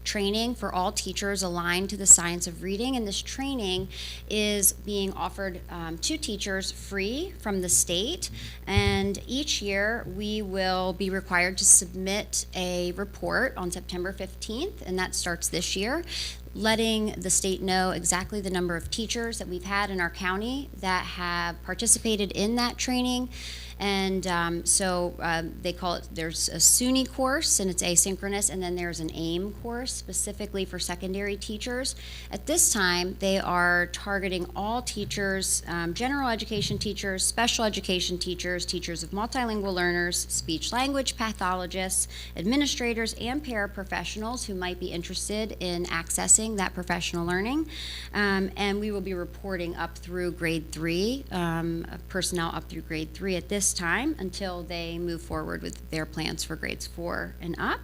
training for all teachers aligned to the science of reading, and this training is being offered to teachers free from the state. And each year we will be required to submit a report on September 15th, and that starts this year, letting the state know exactly the number of teachers that we've had in our county that have participated in that training. And they call it, there's a SUNY course, and it's asynchronous, and then there's an AIM course specifically for secondary teachers. At this time, they are targeting all teachers, general education teachers, special education teachers, teachers of multilingual learners, speech language pathologists, administrators, and paraprofessionals who might be interested in accessing that professional learning. And we will be reporting up through grade 3, personnel up through grade 3 at this time until they move forward with their plans for grades 4 and up.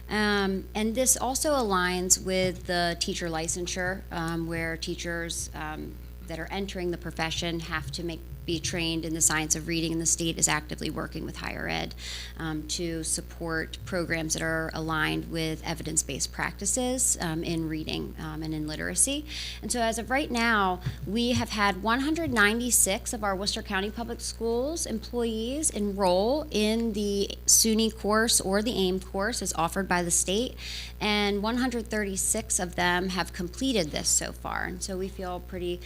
And this also aligns with the teacher licensure, where teachers that are entering the profession have to be trained in the science of reading, and the state is actively working with higher ed to support programs that are aligned with evidence-based practices in reading and in literacy. And so as of right now, we have had 196 of our Worcester County Public Schools employees enroll in the SUNY course or the AIM course as offered by the state, and 136 of them have completed this so far. And so we feel pretty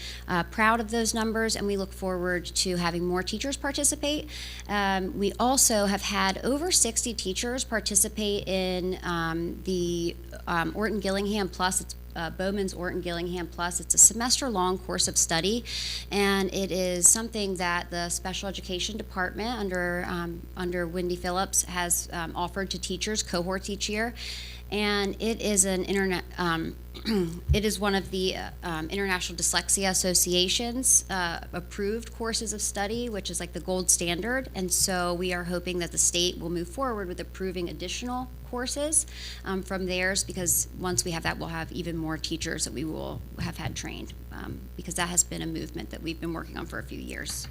proud of those numbers, and we look forward to having more teachers participate. We also have had over 60 teachers participate in the Orton Gillingham Plus. It's Bowman's Orton Gillingham Plus. It's a semester-long course of study, and it is something that the special education department under Wendy Phillips has offered to teachers cohorts each year. And it is it is one of the International Dyslexia Association's approved courses of study, which is like the gold standard. And so we are hoping that the state will move forward with approving additional courses from theirs, because once we have that, we'll have even more teachers that we will have had trained, because that has been a movement that we've been working on for a few years.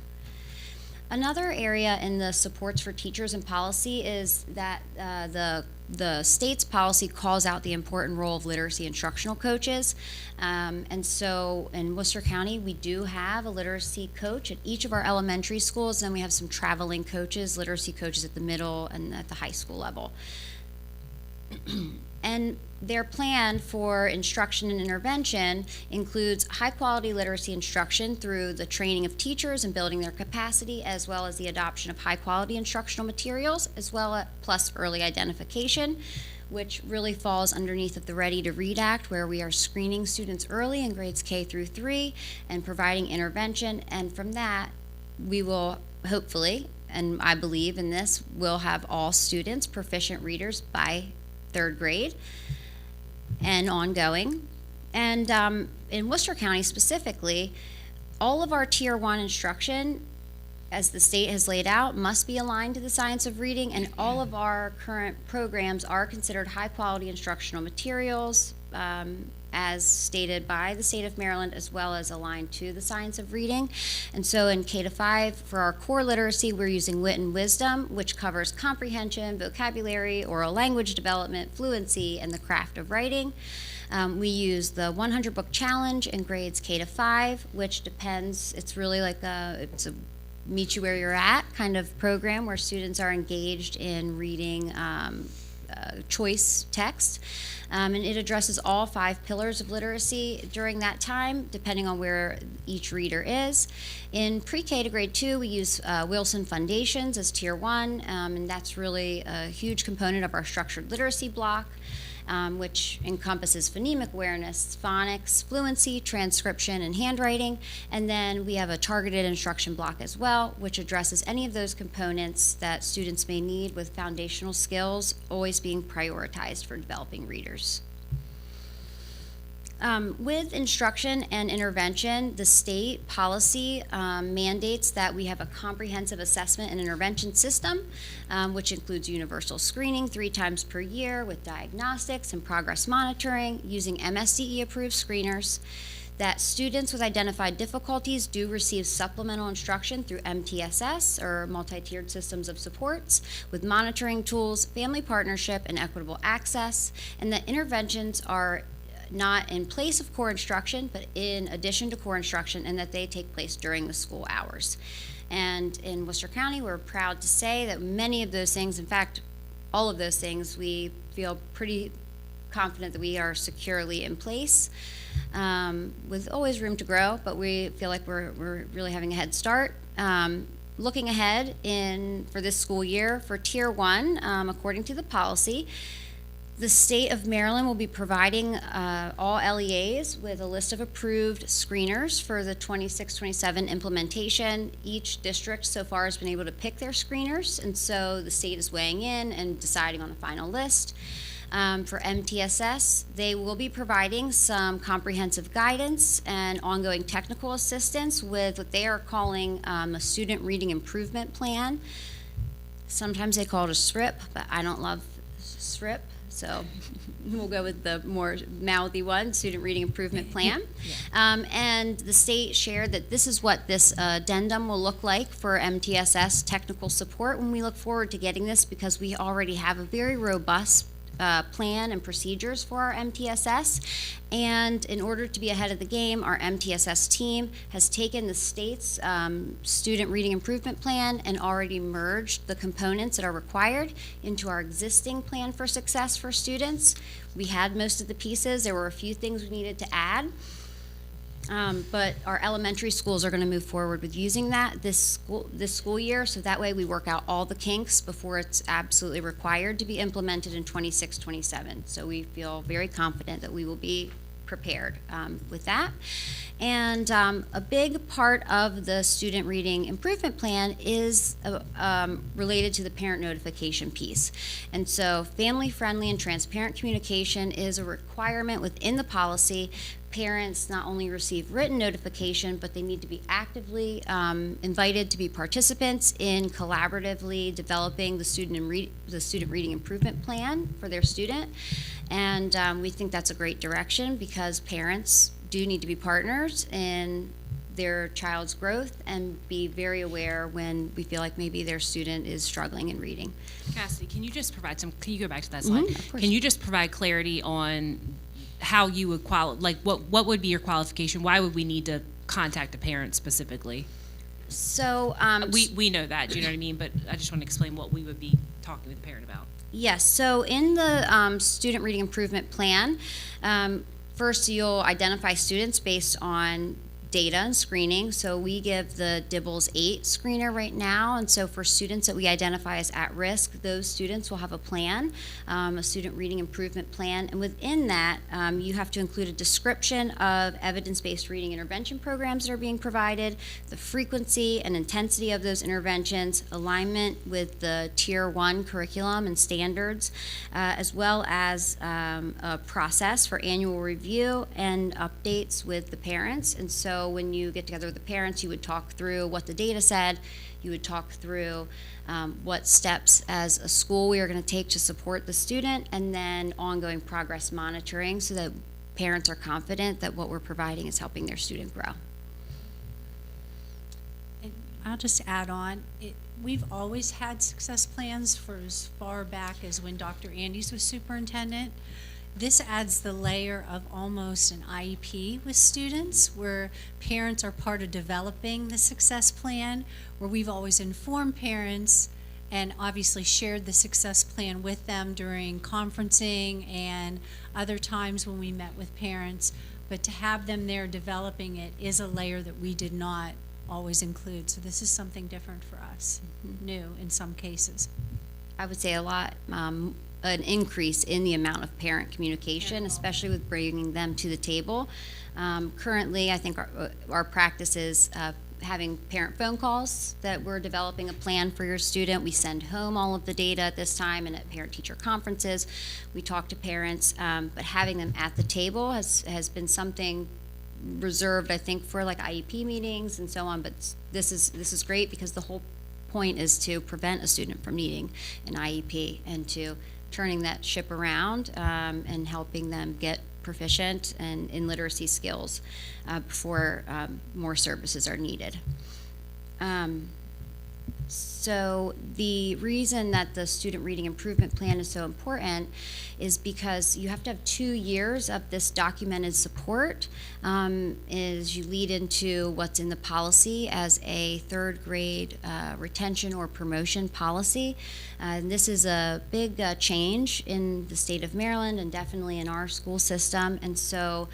Another area in the supports for teachers and policy is that the state's policy calls out the important role of literacy instructional coaches. And so in Worcester County, we do have a literacy coach at each of our elementary schools, and we have some traveling coaches, literacy coaches at the middle and at the high school level. And their plan for instruction and intervention includes high-quality literacy instruction through the training of teachers and building their capacity, as well as the adoption of high-quality instructional materials, as well as plus early identification, which really falls underneath of the Ready to Read Act, where we are screening students early in grades K through 3 and providing intervention. And from that, we will hopefully, and I believe in this, will have all students proficient readers by 3rd grade and ongoing. And in Worcester County specifically, all of our Tier 1 instruction, as the state has laid out, must be aligned to the science of reading, and all of our current programs are considered high-quality instructional materials, as stated by the state of Maryland, as well as aligned to the science of reading. And so in K-5, for our core literacy, we're using Wit and Wisdom, which covers comprehension, vocabulary, oral language development, fluency, and the craft of writing. We use the 100 book challenge in grades K-5, which depends, it's really like it's a meet you where you're at kind of program, where students are engaged in reading choice text. And it addresses all 5 pillars of literacy during that time, depending on where each reader is. In pre-K to grade 2, we use Wilson Foundations as Tier 1, and that's really a huge component of our structured literacy block, which encompasses phonemic awareness, phonics, fluency, transcription, and handwriting. And then we have a targeted instruction block as well, which addresses any of those components that students may need, with foundational skills always being prioritized for developing readers. With instruction and intervention, the state policy mandates that we have a comprehensive assessment and intervention system, which includes universal screening 3 times per year with diagnostics and progress monitoring using MSDE approved screeners, that students with identified difficulties do receive supplemental instruction through MTSS, or multi-tiered systems of supports, with monitoring tools, family partnership, and equitable access, and that interventions are not in place of core instruction, but in addition to core instruction, and that they take place during the school hours. And in Worcester County, we're proud to say that many of those things, in fact, all of those things, we feel pretty confident that we are securely in place, with always room to grow, but we feel like we're really having a head start. Looking ahead for this school year, for Tier 1, according to the policy, the state of Maryland will be providing all LEAs with a list of approved screeners for the 26-27 implementation. Each district so far has been able to pick their screeners, and so the state is weighing in and deciding on the final list. For MTSS, they will be providing some comprehensive guidance and ongoing technical assistance with what they are calling a student reading improvement plan. Sometimes they call it a SRIP, but I don't love SRIP. So we'll go with the more mouthy one, Student Reading Improvement Plan. And the state shared that this is what this addendum will look like for MTSS technical support when we look forward to getting this, because we already have a very robust plan and procedures for our MTSS. And in order to be ahead of the game, our MTSS team has taken the state's student reading improvement plan and already merged the components that are required into our existing plan for success for students. We had most of the pieces. There were a few things we needed to add. But our elementary schools are going to move forward with using that this school year, so that way we work out all the kinks before it's absolutely required to be implemented in 26-27. So we feel very confident that we will be prepared with that. And a big part of the student reading improvement plan is related to the parent notification piece. And so family-friendly and transparent communication is a requirement within the policy. Parents not only receive written notification, but they need to be actively invited to be participants in collaboratively developing the student reading improvement plan for their student. And we think that's a great direction, because parents do need to be partners in their child's growth and be very aware when we feel like maybe their student is struggling in reading. Cassidy, can you just provide can you go back to that slide? Of course. Can you just provide clarity on how you would what would be your qualification? Why would we need to contact a parent specifically? So we know that, do you know what I mean? But I just want to explain what we would be talking to the parent about. Yes, so in the student reading improvement plan, first you'll identify students based on data and screening. So we give the DIBELS 8 screener right now, and so for students that we identify as at risk, those students will have a plan, a student reading improvement plan, and within that you have to include a description of evidence-based reading intervention programs that are being provided, the frequency and intensity of those interventions, alignment with the Tier 1 curriculum and standards, as well as a process for annual review and updates with the parents. And so when you get together with the parents, you would talk through what the data said, you would talk through what steps as a school we are going to take to support the student, and then ongoing progress monitoring so that parents are confident that what we're providing is helping their student grow. And I'll just add on, we've always had success plans for as far back as when Dr. Andes was superintendent. This adds the layer of almost an IEP with students, where parents are part of developing the success plan, where we've always informed parents and obviously shared the success plan with them during conferencing and other times when we met with parents. But to have them there developing it is a layer that we did not always include. So this is something different for us, new in some cases. I would say a lot, an increase in the amount of parent communication, especially with bringing them to the table. Currently, I think our practice is having parent phone calls, that we're developing a plan for your student. We send home all of the data at this time, and at parent-teacher conferences, we talk to parents, but having them at the table has been something reserved, I think, for like IEP meetings and so on, but this is great because the whole point is to prevent a student from needing an IEP and to turning that ship around and helping them get proficient and in literacy skills before more services are needed. So the reason that the Student Reading Improvement Plan is so important is because you have to have 2 years of this documented support as you lead into what's in the policy as a third grade retention or promotion policy. And this is a big change in the state of Maryland and definitely in our school system. And so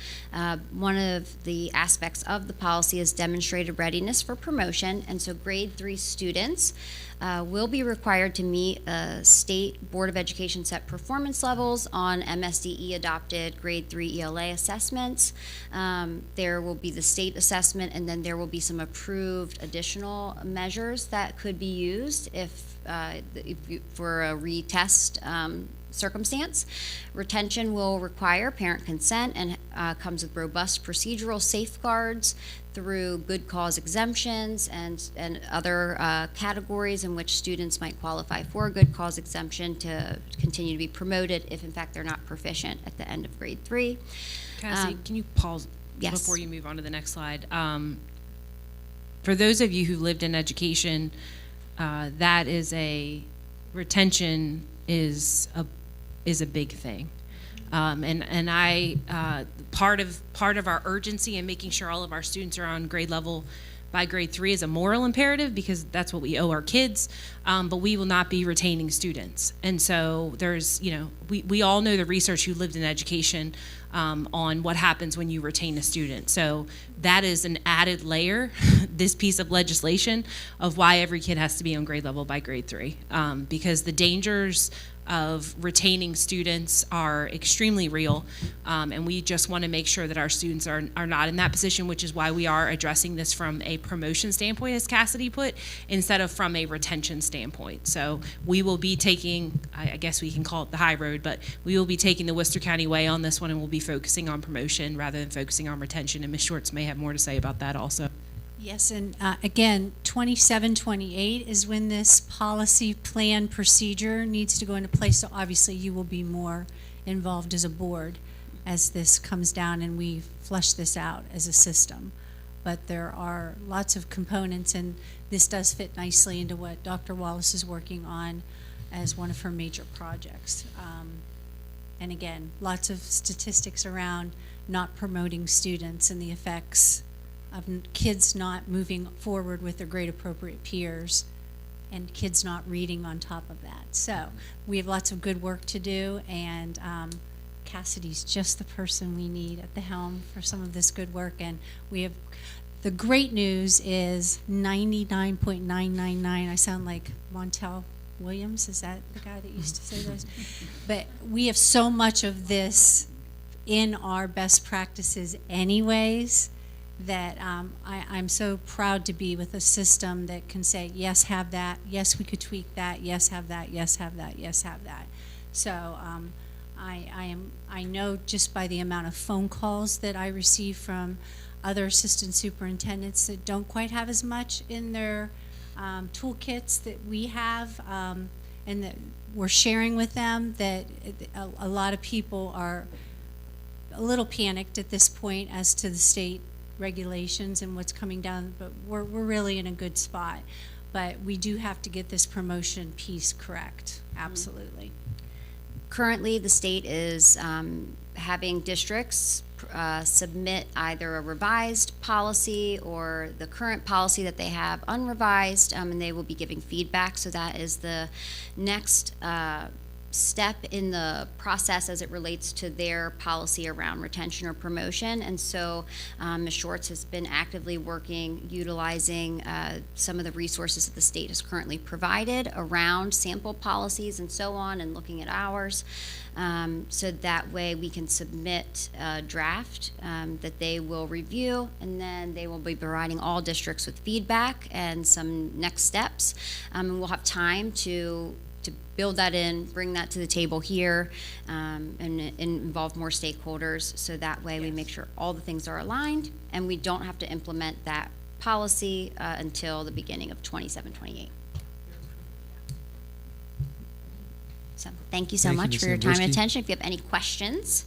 one of the aspects of the policy is demonstrated readiness for promotion. And so grade 3 students will be required to meet state Board of Education set performance levels on MSDE adopted grade 3 ELA assessments. There will be the state assessment, and then there will be some approved additional measures that could be used for a retest circumstance. Retention will require parent consent and comes with robust procedural safeguards through good cause exemptions and other categories in which students might qualify for a good cause exemption to continue to be promoted if in fact they're not proficient at the end of grade 3. Cassie, can you pause yes. before you move on to the next slide? For those of you who lived in education, that is retention is a big thing. And I part of our urgency in making sure all of our students are on grade level by grade 3 is a moral imperative because that's what we owe our kids, but we will not be retaining students. And so there's, we all know the research who lived in education on what happens when you retain a student. So that is an added layer, this piece of legislation, of why every kid has to be on grade level by grade 3, because the dangers of retaining students are extremely real, and we just want to make sure that our students are not in that position, which is why we are addressing this from a promotion standpoint, as Cassidy put, instead of from a retention standpoint. So we will be taking, I guess we can call it the high road, but we will be taking the Worcester County way on this one, and we'll be focusing on promotion rather than focusing on retention, and Ms. Shorts may have more to say about that also. Yes, and again, 27-28 is when this policy plan procedure needs to go into place. So obviously you will be more involved as a board as this comes down and we flush this out as a system. But there are lots of components, and this does fit nicely into what Dr. Wallace is working on as one of her major projects. And again, lots of statistics around not promoting students and the effects of kids not moving forward with their grade appropriate peers and kids not reading on top of that. So we have lots of good work to do, and Cassidy's just the person we need at the helm for some of this good work. And we have, the great news is 99.999, I sound like Montel Williams, is that the guy that used to say those? But we have so much of this in our best practices anyways, that I'm so proud to be with a system that can say, yes, have that, yes, we could tweak that, yes, have that, yes, have that, yes, have that. So I know just by the amount of phone calls that I receive from other assistant superintendents that don't quite have as much in their toolkits that we have, and that we're sharing with them, that a lot of people are a little panicked at this point as to the state regulations and what's coming down, but we're really in a good spot. But we do have to get this promotion piece correct, absolutely. Currently, the state is having districts submit either a revised policy or the current policy that they have unrevised, and they will be giving feedback. So that is the next step in the process as it relates to their policy around retention or promotion. And so Ms. Schwartz has been actively working, utilizing some of the resources that the state has currently provided around sample policies and so on, and looking at ours. So that way we can submit a draft that they will review, and then they will be providing all districts with feedback and some next steps. And we'll have time to build that in, bring that to the table here, and involve more stakeholders, so that way we make sure all the things are aligned and we don't have to implement that policy until the beginning of 27-28. So thank you so Thank you, much Ms. for your time and Amborski. attention. If you have any questions.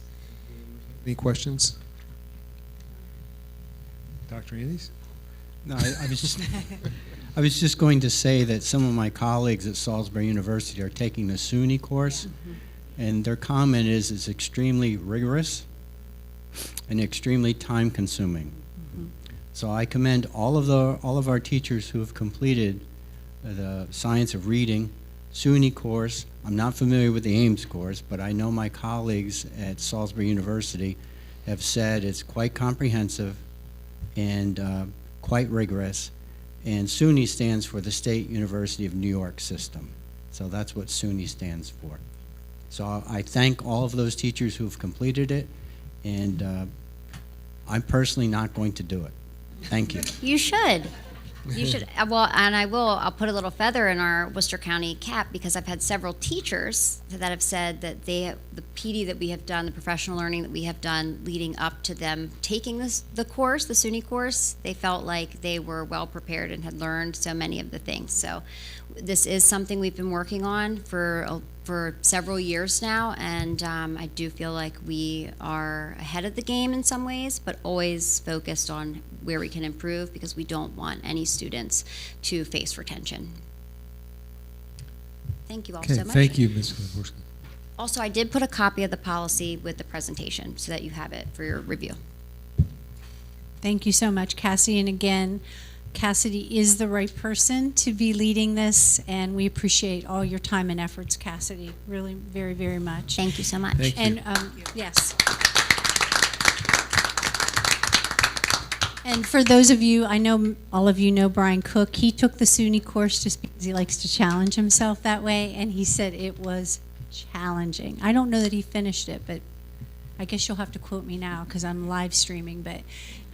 Any questions? Dr. Andes? No, I was just going to say that some of my colleagues at Salisbury University are taking the SUNY course, and their comment is it's extremely rigorous and extremely time-consuming. So I commend all of our teachers who have completed the Science of Reading SUNY course. I'm not familiar with the Ames course, but I know my colleagues at Salisbury University have said it's quite comprehensive and quite rigorous. And SUNY stands for the State University of New York system. So that's what SUNY stands for. So I thank all of those teachers who have completed it, and I'm personally not going to do it. Thank you. You should. You should. Well, and I'll put a little feather in our Worcester County cap, because I've had several teachers that have said that the PD that we have done, the professional learning that we have done leading up to them taking the course, the SUNY course, they felt like they were well prepared and had learned so many of the things. So this is something we've been working on for several years now, and I do feel like we are ahead of the game in some ways, but always focused on where we can improve, because we don't want any students to face retention. Thank you all Okay, so much. thank you, Ms. Amborski. Also, I did put a copy of the policy with the presentation so that you have it for your review. Thank you so much, Cassie. And again, Cassidy is the right person to be leading this, and we appreciate all your time and efforts, Cassidy, really very, very much. Thank you so much. Thank you. And yes. And for those of you, I know all of you know Brian Cook. He took the SUNY course just because he likes to challenge himself that way, and he said it was challenging. I don't know that he finished it, but I guess you'll have to quote me now because I'm live streaming, but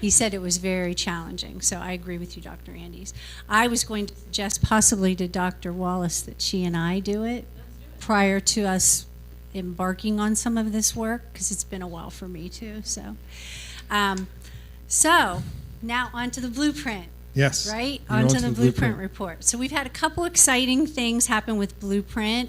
he said it was very challenging. So I agree with you, Dr. Andes. I was going to suggest possibly to Dr. Wallace that she and I do it prior to us embarking on some of this work, because it's been a while for me too. So now on to the blueprint. Yes. Right? We're Onto on to the the blueprint blueprint. report. So we've had a couple exciting things happen with Blueprint.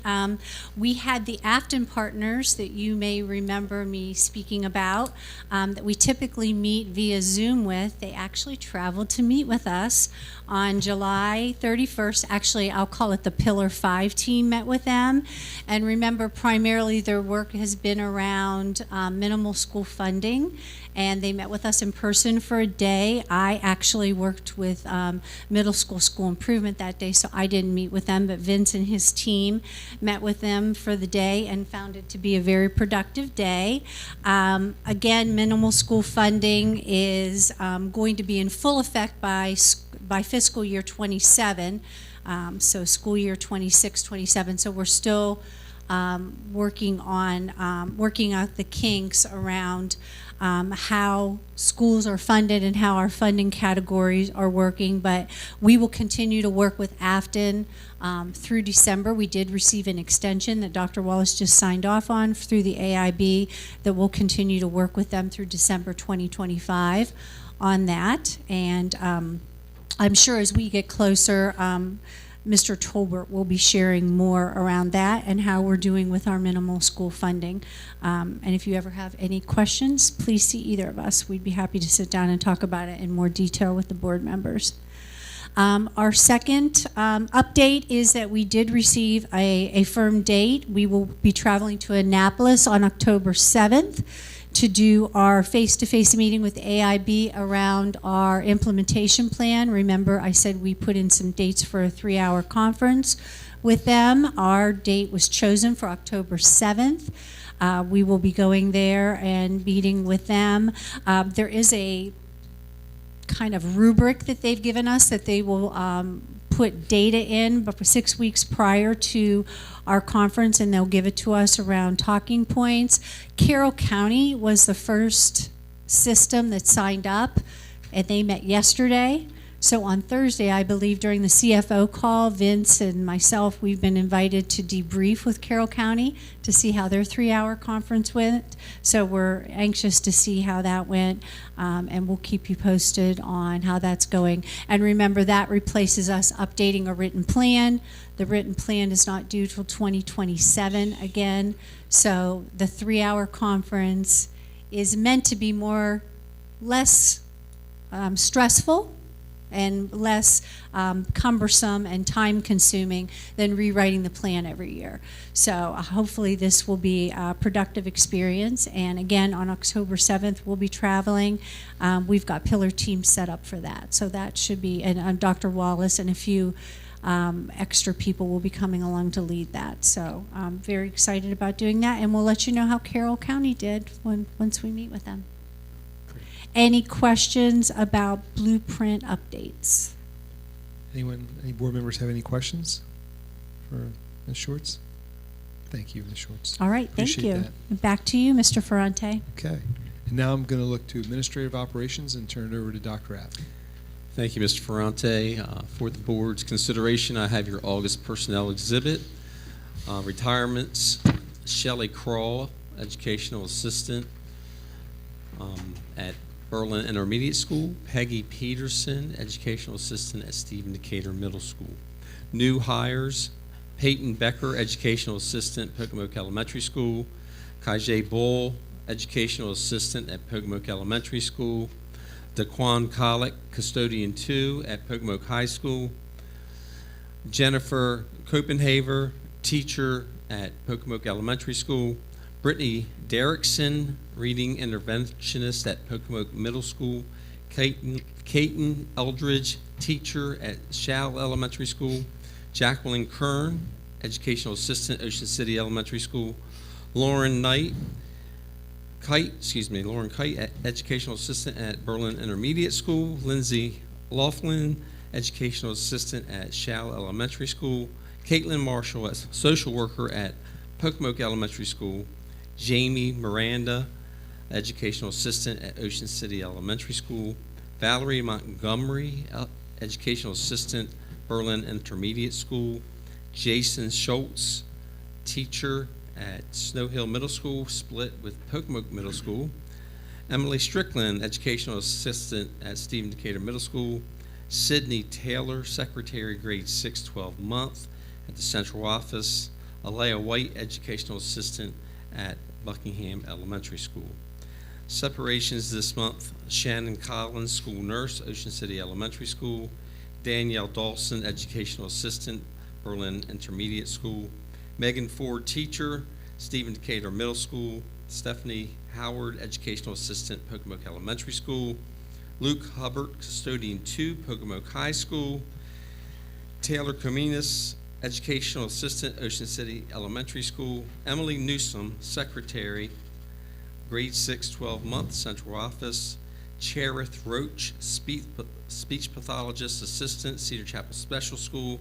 We had the Afton partners that you may remember me speaking about, that we typically meet via Zoom with. They actually traveled to meet with us on July 31st. Actually, I'll call it the Pillar 5 team met with them. And remember, primarily their work has been around minimal school funding. And they met with us in person for a day. I actually worked with middle school improvement that day, so I didn't meet with them, but Vince and his team met with them for the day and found it to be a very productive day. Again, minimal school funding is going to be in full effect by fiscal year 27, so school year 26, 27. So we're still working out the kinks around how schools are funded and how our funding categories are working, but we will continue to work with Afton through December. We did receive an extension that Dr. Wallace just signed off on through the AIB, that we'll continue to work with them through December 2025 on that. And I'm sure as we get closer, Mr. Tolbert will be sharing more around that and how we're doing with our minimal school funding. And if you ever have any questions, please see either of us. We'd be happy to sit down and talk about it in more detail with the board members. Our second update is that we did receive a firm date. We will be traveling to Annapolis on October 7th to do our face-to-face meeting with AIB around our implementation plan. Remember, I said we put in some dates for a 3-hour conference with them. Our date was chosen for October 7th. We will be going there and meeting with them. There is a kind of rubric that they've given us that they will put data in, but for 6 weeks prior to our conference, and they'll give it to us around talking points. Carroll County was the first system that signed up, and they met yesterday. So on Thursday, I believe during the CFO call, Vince and myself, we've been invited to debrief with Carroll County to see how their 3-hour conference went. So we're anxious to see how that went, and we'll keep you posted on how that's going. And remember, that replaces us updating a written plan. The written plan is not due till 2027 again. So the 3-hour conference is meant to be less stressful and less cumbersome and time-consuming than rewriting the plan every year. So hopefully this will be a productive experience. And again, on October 7th, we'll be traveling. We've got pillar teams set up for that. So that should be, and Dr. Wallace and a few extra people will be coming along to lead that. So I'm very excited about doing that. And we'll let you know how Carroll County did once we meet with them. Any questions about blueprint updates? Any board members have any questions for Ms. Schwartz? Thank you, Ms. Schwartz. All right, thank Appreciate you. that. Back to you, Mr. Ferrante. Okay. And now I'm going to look to administrative operations and turn it over to Dr. App. Thank you, Mr. Ferrante. For the board's consideration, I have your August personnel exhibit. Retirements, Shelley Crawl, educational assistant at Berlin Intermediate School. Peggy Peterson, educational assistant at Stephen Decatur Middle School. New hires, Peyton Becker, educational assistant, Pocomoke Elementary School. Kajay Bull, educational assistant at Pocomoke Elementary School. Daquan Collick, custodian 2 at Pocomoke High School. Jennifer Copenhaver, teacher at Pocomoke Elementary School. Brittany Derrickson, reading interventionist at Pocomoke Middle School. Caton Eldridge, teacher at Shall Elementary School. Jacqueline Kern, educational assistant, Ocean City Elementary School. Lauren Kite, educational assistant at Berlin Intermediate School. Lindsay Laughlin, educational assistant at Shall Elementary School. Caitlin Marshall, social worker at Pocomoke Elementary School. Jamie Miranda, educational assistant at Ocean City Elementary School. Valerie Montgomery, educational assistant, Berlin Intermediate School. Jason Schultz, teacher at Snow Hill Middle School, split with Pocomoke Middle School. Emily Strickland, educational assistant at Stephen Decatur Middle School. Sydney Taylor, secretary, grade 6, 12 month at the central office. Alea White, educational assistant at Buckingham Elementary School. Separations this month, Shannon Collins, school nurse, Ocean City Elementary School. Danielle Dawson, educational assistant, Berlin Intermediate School. Megan Ford, teacher, Stephen Decatur Middle School. Stephanie Howard, educational assistant, Pocomoke Elementary School. Luke Hubbard, custodian 2, Pocomoke High School. Taylor Cominas, educational assistant, Ocean City Elementary School. Emily Newsom, secretary, grade 6, 12 month, central office. Cherith Roach, speech pathologist assistant, Cedar Chapel Special School.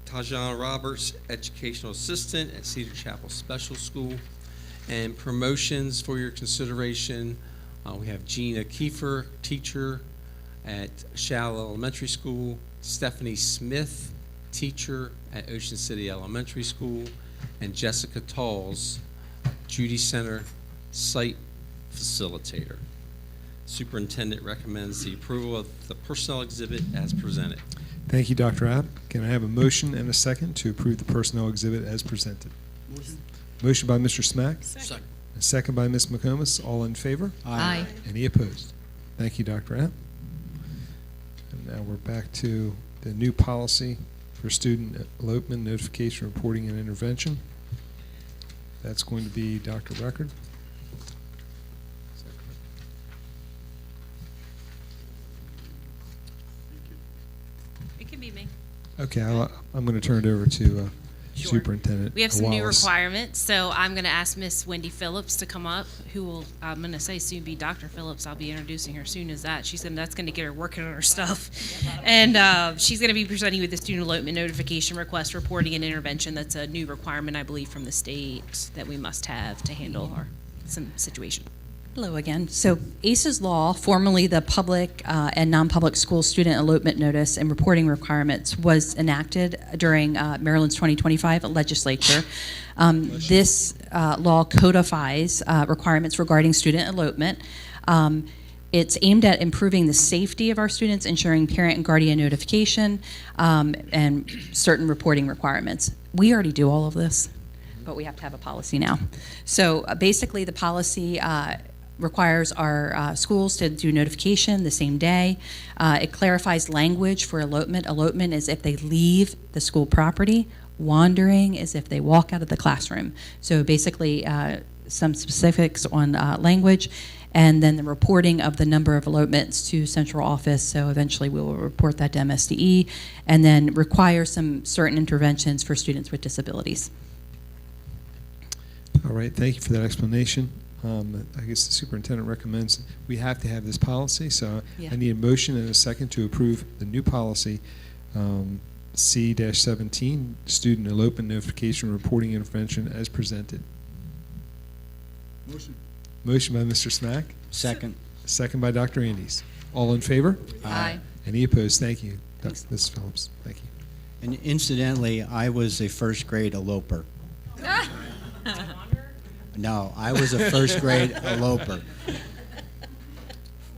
Tajan Roberts, educational assistant at Cedar Chapel Special School. And promotions for your consideration, we have Gina Kiefer, teacher at Shall Elementary School. Stephanie Smith, teacher at Ocean City Elementary School. And Jessica Talls, Judy Center site facilitator. Superintendent recommends the approval of the personnel exhibit as presented. Thank you, Dr. App. Can I have a motion and a second to approve the personnel exhibit as presented? Motion by Mr. Smack. Second. A second by Ms. McComas. All in favor? Aye. Any opposed? Thank you, Dr. App. And now we're back to the new policy for student elopement, notification, reporting, and intervention. That's going to be Dr. Record. Okay, I'm going to turn it over to Sure. Superintendent We have some new Wallace. requirements, so I'm going to ask Miss Wendy Phillips to come up, who will, I'm going to say soon be Dr. Phillips. I'll be introducing her soon as that. She said that's going to get her working on her stuff. And she's going to be presenting with the student elopement notification request, reporting, and intervention. That's a new requirement, I believe, from the state that we must have to handle some situation. Hello again. So ACE's law, formerly the Public and Non-Public School Student Elopement Notice and Reporting Requirements, was enacted during Maryland's 2025 legislature. This law codifies requirements regarding student elopement. It's aimed at improving the safety of our students, ensuring parent and guardian notification, and certain reporting requirements. We already do all of this, but we have to have a policy now. So basically the policy requires our schools to do notification the same day. It clarifies language for elopement. Elopement is if they leave the school property. Wandering is if they walk out of the classroom. So basically some specifics on language, and then the reporting of the number of elopements to central office. So eventually we will report that to MSDE, and then require some certain interventions for students with disabilities. All right, thank you for that explanation. I guess the superintendent recommends we have to have this policy, so Yeah. I need a motion and a second to approve the new policy, C-17, Student Elopement Notification Reporting Intervention as presented. Motion by Mr. Smack, Second. second by Dr. Andes. All in favor? Aye. Any opposed? Thank you. Thanks. Mrs. Phillips, thank you. And incidentally, I was a first grade eloper. No, I was a first grade eloper.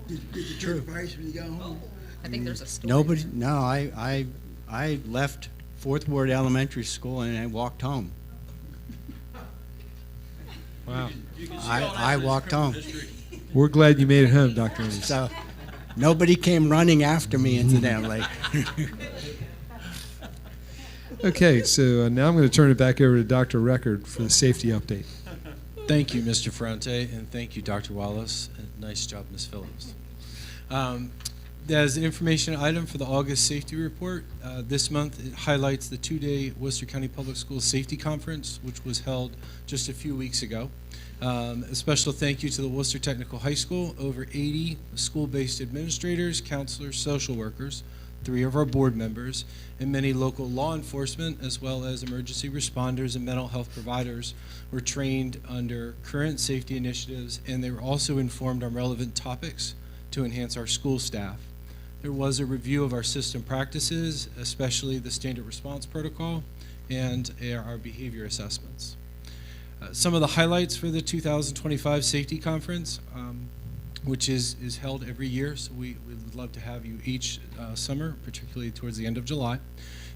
Did you take a price when you got home? I think there's a story. Nobody, no, I left Fourth Ward Elementary School and I walked home. Wow. I walked home. We're glad you made it home, Dr. Andes. So, nobody came running after me, incidentally. Okay, so now I'm going to turn it back over to Dr. Record for the safety update. Thank you, Mr. Ferrante, and thank you, Dr. Wallace. And nice job, Ms. Phillips. As an information item for the August safety report, this month it highlights the two-day Worcester County Public Schools Safety Conference, which was held just a few weeks ago. A special thank you to the Worcester Technical High School, over 80 school-based administrators, counselors, social workers, 3 of our board members, and many local law enforcement, as well as emergency responders and mental health providers, were trained under current safety initiatives, and they were also informed on relevant topics to enhance our school staff. There was a review of our system practices, especially the standard response protocol and our behavior assessments. Some of the highlights for the 2025 Safety Conference, which is held every year, so we would love to have you each summer, particularly towards the end of July.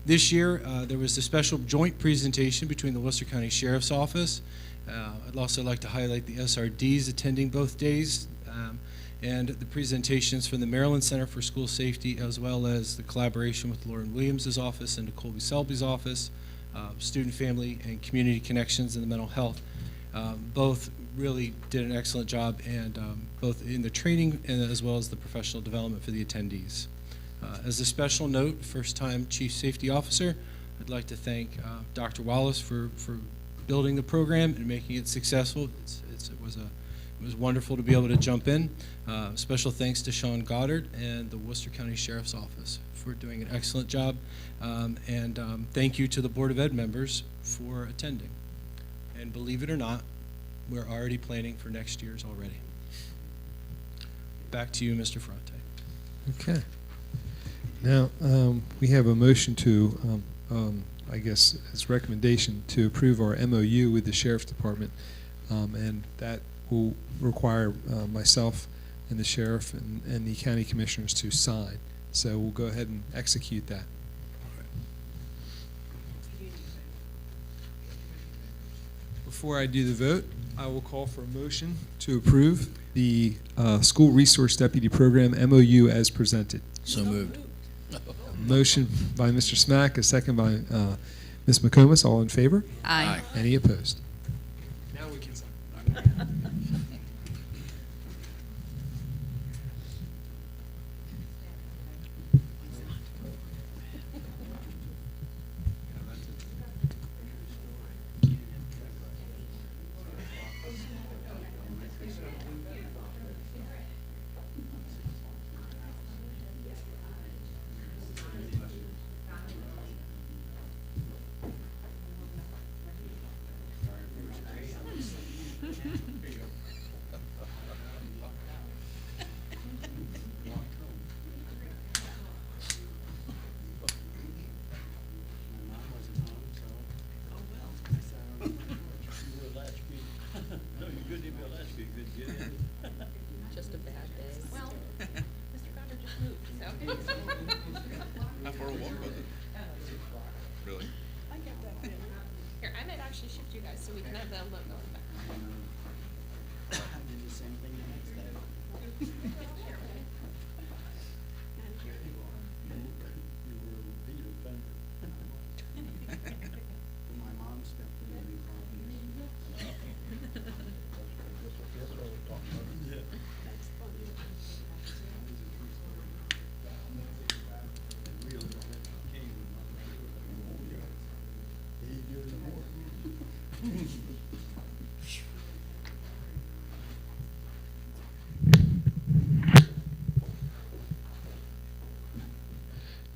This year, there was a special joint presentation between the Worcester County Sheriff's Office. I'd also like to highlight the SRDs attending both days, and the presentations from the Maryland Center for School Safety, as well as the collaboration with Lauren Williams' office and Colby Selby's office, Student, Family, and Community Connections and the Mental Health. Both really did an excellent job, and both in the training and as well as the professional development for the attendees. As a special note, first-time Chief Safety Officer, I'd like to thank Dr. Wallace for building the program and making it successful. It was wonderful to be able to jump in. Special thanks to Sean Goddard and the Worcester County Sheriff's Office for doing an excellent job. And thank you to the Board of Ed members for attending. And believe it or not, we're already planning for next year's already. Back to you, Mr. Ferrante. Okay. Now, we have a motion to, I guess, as recommendation to approve our MOU with the Sheriff's Department, and that will require myself and the sheriff and the county commissioners to sign. So we'll go ahead and execute that. Before I do the vote, I will call for a motion to approve the School Resource Deputy Program MOU as presented. So moved. Motion by Mr. Smack, a second by Ms. McComas. All in favor? Aye. Any opposed? Now we can sign. Just a bad day. Well, Mr. Founder just moved, so. How far a walk was it? Really? I get that feeling. Here, I might actually shift you guys so we can have that logo in the back. I did the same thing the next day. Here, ready? And here. My mom stepped in and That's funny.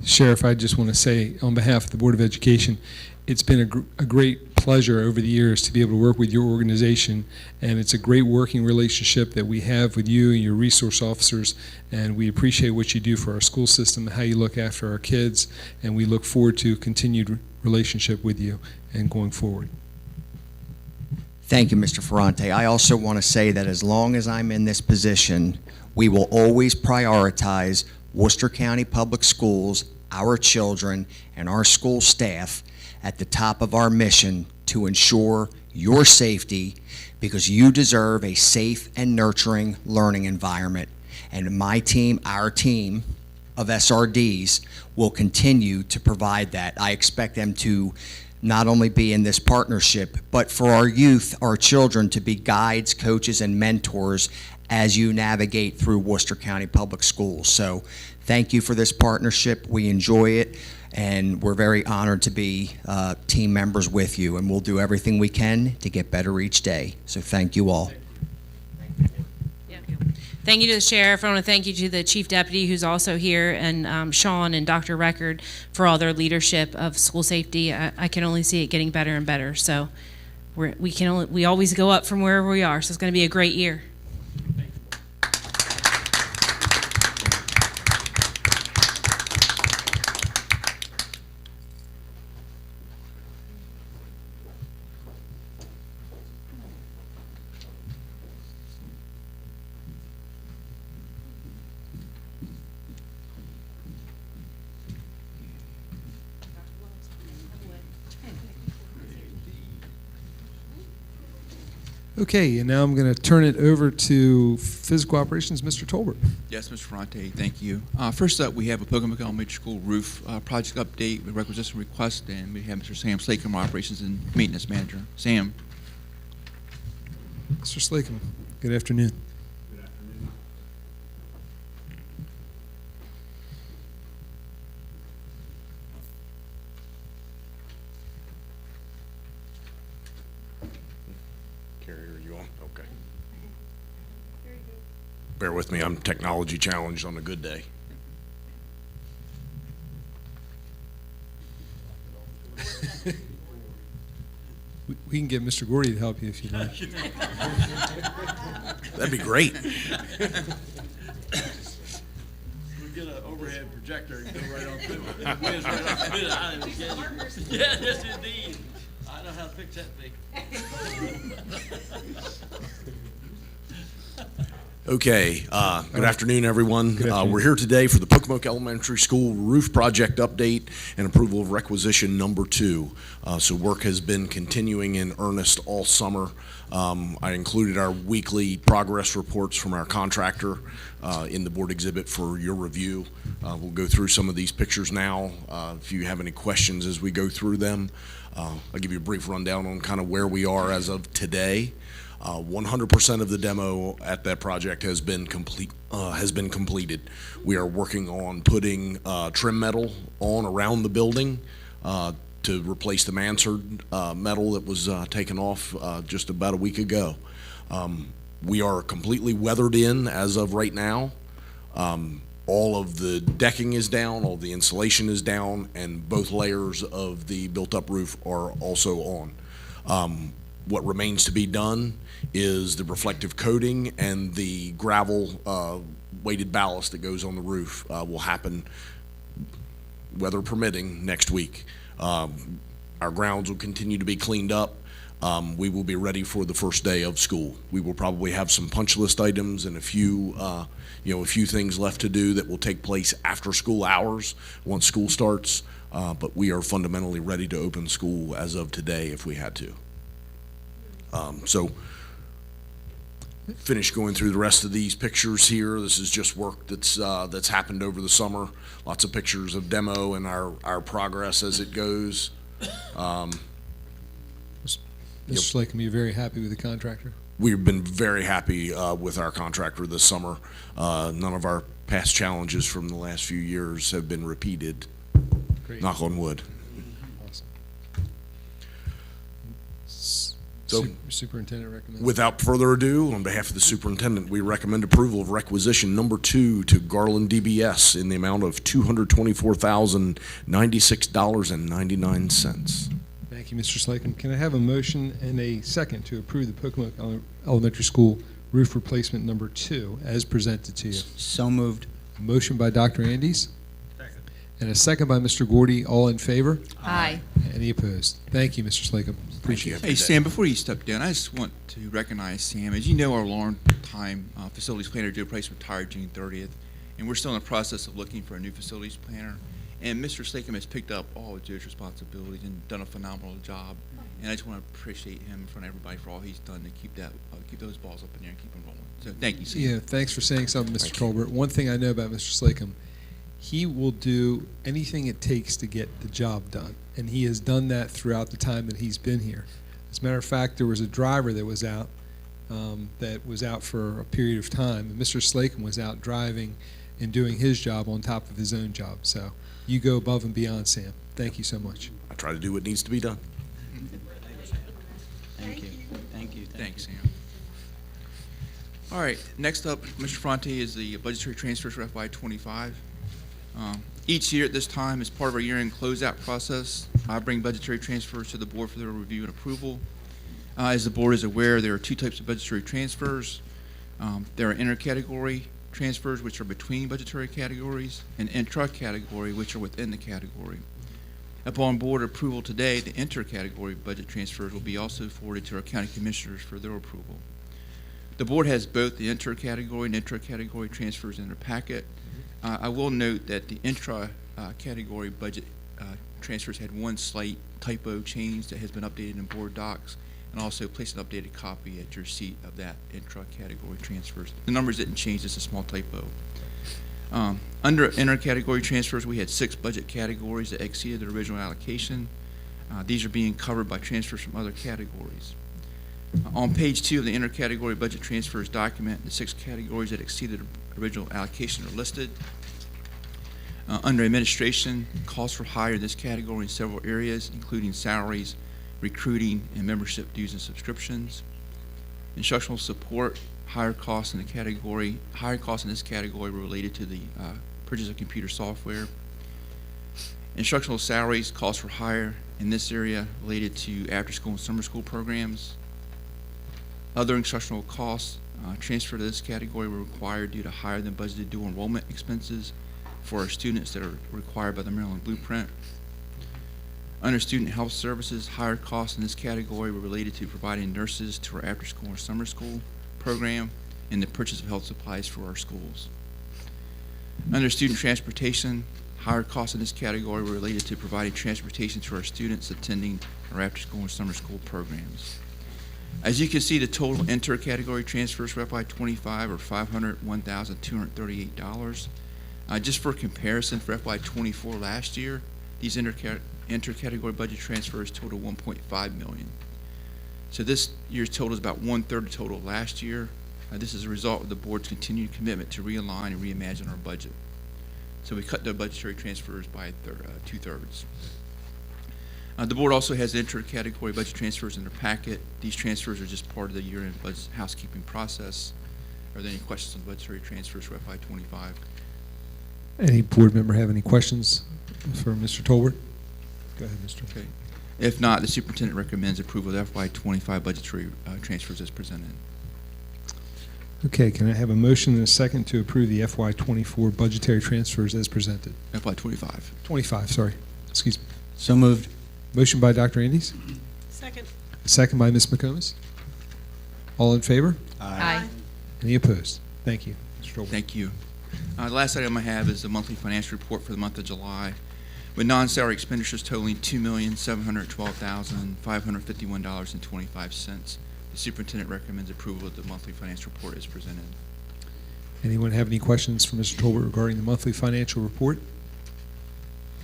Sheriff, I just want to say on behalf of the Board of Education, it's been a great pleasure over the years to be able to work with your organization, and it's a great working relationship that we have with you and your resource officers, and we appreciate what you do for our school system, how you look after our kids, and we look forward to continued relationship with you and going forward. Thank you, Mr. Ferrante. I also want to say that as long as I'm in this position, we will always prioritize Worcester County Public Schools, our children, and our school staff at the top of our mission to ensure your safety, because you deserve a safe and nurturing learning environment. And my team, our team of SRDs, will continue to provide that. I expect them to not only be in this partnership, but for our youth, our children, to be guides, coaches, and mentors as you navigate through Worcester County Public Schools. So thank you for this partnership. We enjoy it, and we're very honored to be team members with you, and we'll do everything we can to get better each day. So thank you all. Thank you to the sheriff. I want to thank you to the chief deputy who's also here, and Sean and Dr. Record for all their leadership of school safety. I can only see it getting better and better. So we always go up from wherever we are. So it's going to be a great year. Okay, and now I'm going to turn it over to Physical Operations, Mr. Tolbert. Yes, Mr. Ferrante, thank you. First up, we have a Pocomoke Elementary School roof project update with requisition request, and we have Mr. Sam Slakem, our Operations and Maintenance Manager. Sam. Mr. Slakem, good afternoon. Carrier, you on? Okay. Bear with me, I'm technology challenged on a good day. We can get Mr. Gordy to help you if you like. That'd be great. We get an overhead projector and go right on through it. Whiz right on through it. I didn't get it. Yeah, yes indeed. I know how to fix that thing. Okay, good afternoon, everyone. We're here today for the Pocomoke Elementary School roof project update and approval of requisition number 2. So work has been continuing in earnest all summer. I included our weekly progress reports from our contractor in the board exhibit for your review. We'll go through some of these pictures now. If you have any questions as we go through them, I'll give you a brief rundown on kind of where we are as of today. 100% of the demo at that project has been completed. We are working on putting trim metal on around the building to replace the mansard metal that was taken off just about a week ago. We are completely weathered in as of right now. All of the decking is down, all the insulation is down, and both layers of the built-up roof are also on. What remains to be done is the reflective coating and the gravel weighted ballast that goes on the roof will happen, weather permitting, next week. Our grounds will continue to be cleaned up. We will be ready for the first day of school. We will probably have some punch list items and a few things left to do that will take place after school hours once school starts. But we are fundamentally ready to open school as of today if we had to. So finish going through the rest of these pictures here. This is just work that's happened over the summer. Lots of pictures of demo and our progress as it goes. Mr. Slocum, you're very happy with the contractor? We've been very happy with our contractor this summer. None of our past challenges from the last few years have been repeated. Great. Knock on wood. Awesome. So, Superintendent recommends. Without further ado, on behalf of the superintendent, we recommend approval of requisition number 2 to Garland DBS in the amount of $224,096.99. Thank you, Mr. Slocum. Can I have a motion and a second to approve the Pocomoke Elementary School roof replacement number 2 as presented to you? So moved. A motion by Dr. Andes. Second. And a second by Mr. Gordy. All in favor? Aye. Any opposed? Thank you, Mr. Slocum. Appreciate it. Hey, Sam, before you step down, I just want to recognize Sam. As you know, our long-time facilities planner, Joe Price, retired June 30th, and we're still in the process of looking for a new facilities planner. And Mr. Slocum has picked up all of Joe's responsibilities and done a phenomenal job. And I just want to appreciate him in front of everybody for all he's done to keep those balls up in there and keep them rolling. So thank you, Sam. Yeah, thanks for saying something, Mr. Colbert. One thing I know about Mr. Slocum, he will do anything it takes to get the job done. And he has done that throughout the time that he's been here. As a matter of fact, there was a driver that was out for a period of time. And Mr. Slocum was out driving and doing his job on top of his own job. So you go above and beyond, Sam. Thank you so much. I try to do what needs to be done. Thank you. Thank you. Thanks, Sam. All right, next up, Mr. Fronte, is the budgetary transfers for FY25. Each year at this time, as part of our year-end closeout process, I bring budgetary transfers to the board for their review and approval. As the board is aware, there are 2 types of budgetary transfers. There are intercategory transfers, which are between budgetary categories, and intra-category, which are within the category. Upon board approval today, the intercategory budget transfers will be also forwarded to our county commissioners for their approval. The board has both the intercategory and intra-category transfers in their packet. I will note that the intra-category budget transfers had one slight typo change that has been updated in board docs, and also place an updated copy at your seat of that intra-category transfers. The numbers didn't change, just a small typo. Under intercategory transfers, we had 6 budget categories that exceeded the original allocation. These are being covered by transfers from other categories. On page 2 of the intercategory budget transfers document, the 6 categories that exceeded the original allocation are listed. Under administration, costs were higher in this category in several areas, including salaries, recruiting, and membership dues and subscriptions. Instructional support, higher costs in this category were related to the purchase of computer software. Instructional salaries, costs were higher in this area related to after-school and summer school programs. Other instructional costs transferred to this category were required due to higher than budgeted dual enrollment expenses for our students that are required by the Maryland Blueprint. Under student health services, higher costs in this category were related to providing nurses to our after-school or summer school program and the purchase of health supplies for our schools. Under student transportation, higher costs in this category were related to providing transportation to our students attending our after-school and summer school programs. As you can see, the total inter-category transfers for FY25 are $501,238. Just for comparison, for FY24 last year, these inter-category budget transfers total $1.5 million. So this year's total is about 1/3 the total last year. This is a result of the board's continued commitment to realign and reimagine our budget. So we cut the budgetary transfers by 2/3. The board also has inter-category budget transfers in their packet. These transfers are just part of the year-end budget housekeeping process. Are there any questions on the budgetary transfers for FY25? Any board member have any questions for Mr. Tolbert? Go ahead, Mr. Okay. If not, the superintendent recommends approval of the FY25 budgetary transfers as presented. Okay, can I have a motion and a second to approve the FY24 budgetary transfers as presented? FY25. 25, sorry. Excuse me. So moved. Motion by Dr. Andes, Second. second by Ms. McComas. All in favor? Aye. Any opposed? Thank you. Mr. Tolbert. Thank you. The last item I have is the monthly financial report for the month of July, with non-salary expenditures totaling $2,712,551.25. The superintendent recommends approval of the monthly financial report as presented. Anyone have any questions for Mr. Tolbert regarding the monthly financial report?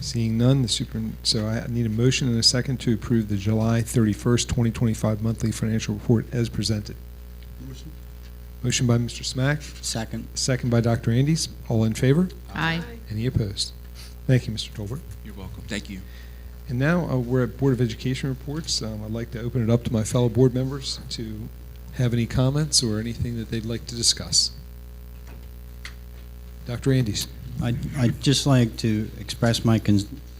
Seeing none, so I need a motion and a second to approve the July 31st, 2025 monthly financial report as presented. Motion by Mr. Smack, Second. second by Dr. Andes. All in favor? Aye. Any opposed? Thank you, Mr. Tolbert. You're welcome. Thank you. And now we're at Board of Education reports. I'd like to open it up to my fellow board members to have any comments or anything that they'd like to discuss. Dr. Andes. I'd just like to express my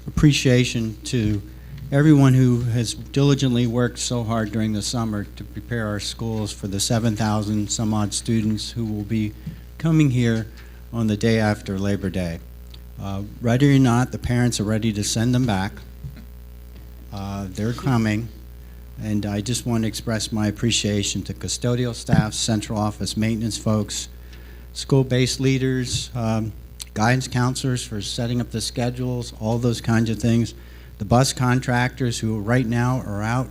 appreciation to everyone who has diligently worked so hard during the summer to prepare our schools for the 7,000 some odd students who will be coming here on the day after Labor Day. Ready or not, the parents are ready to send them back. They're coming, and I just want to express my appreciation to custodial staff, central office maintenance folks, school-based leaders, guidance counselors for setting up the schedules, all those kinds of things. The bus contractors who right now are out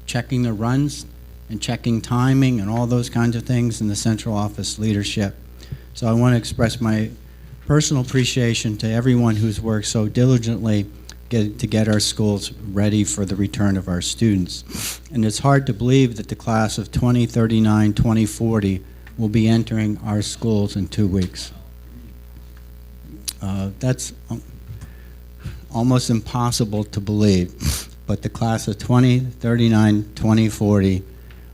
checking the runs and checking timing and all those kinds of things, and the central office leadership. So I want to express my personal appreciation to everyone who's worked so diligently to get our schools ready for the return of our students. And it's hard to believe that the class of 2039, 2040 will be entering our schools in 2 weeks. That's almost impossible to believe, but the class of 2039, 2040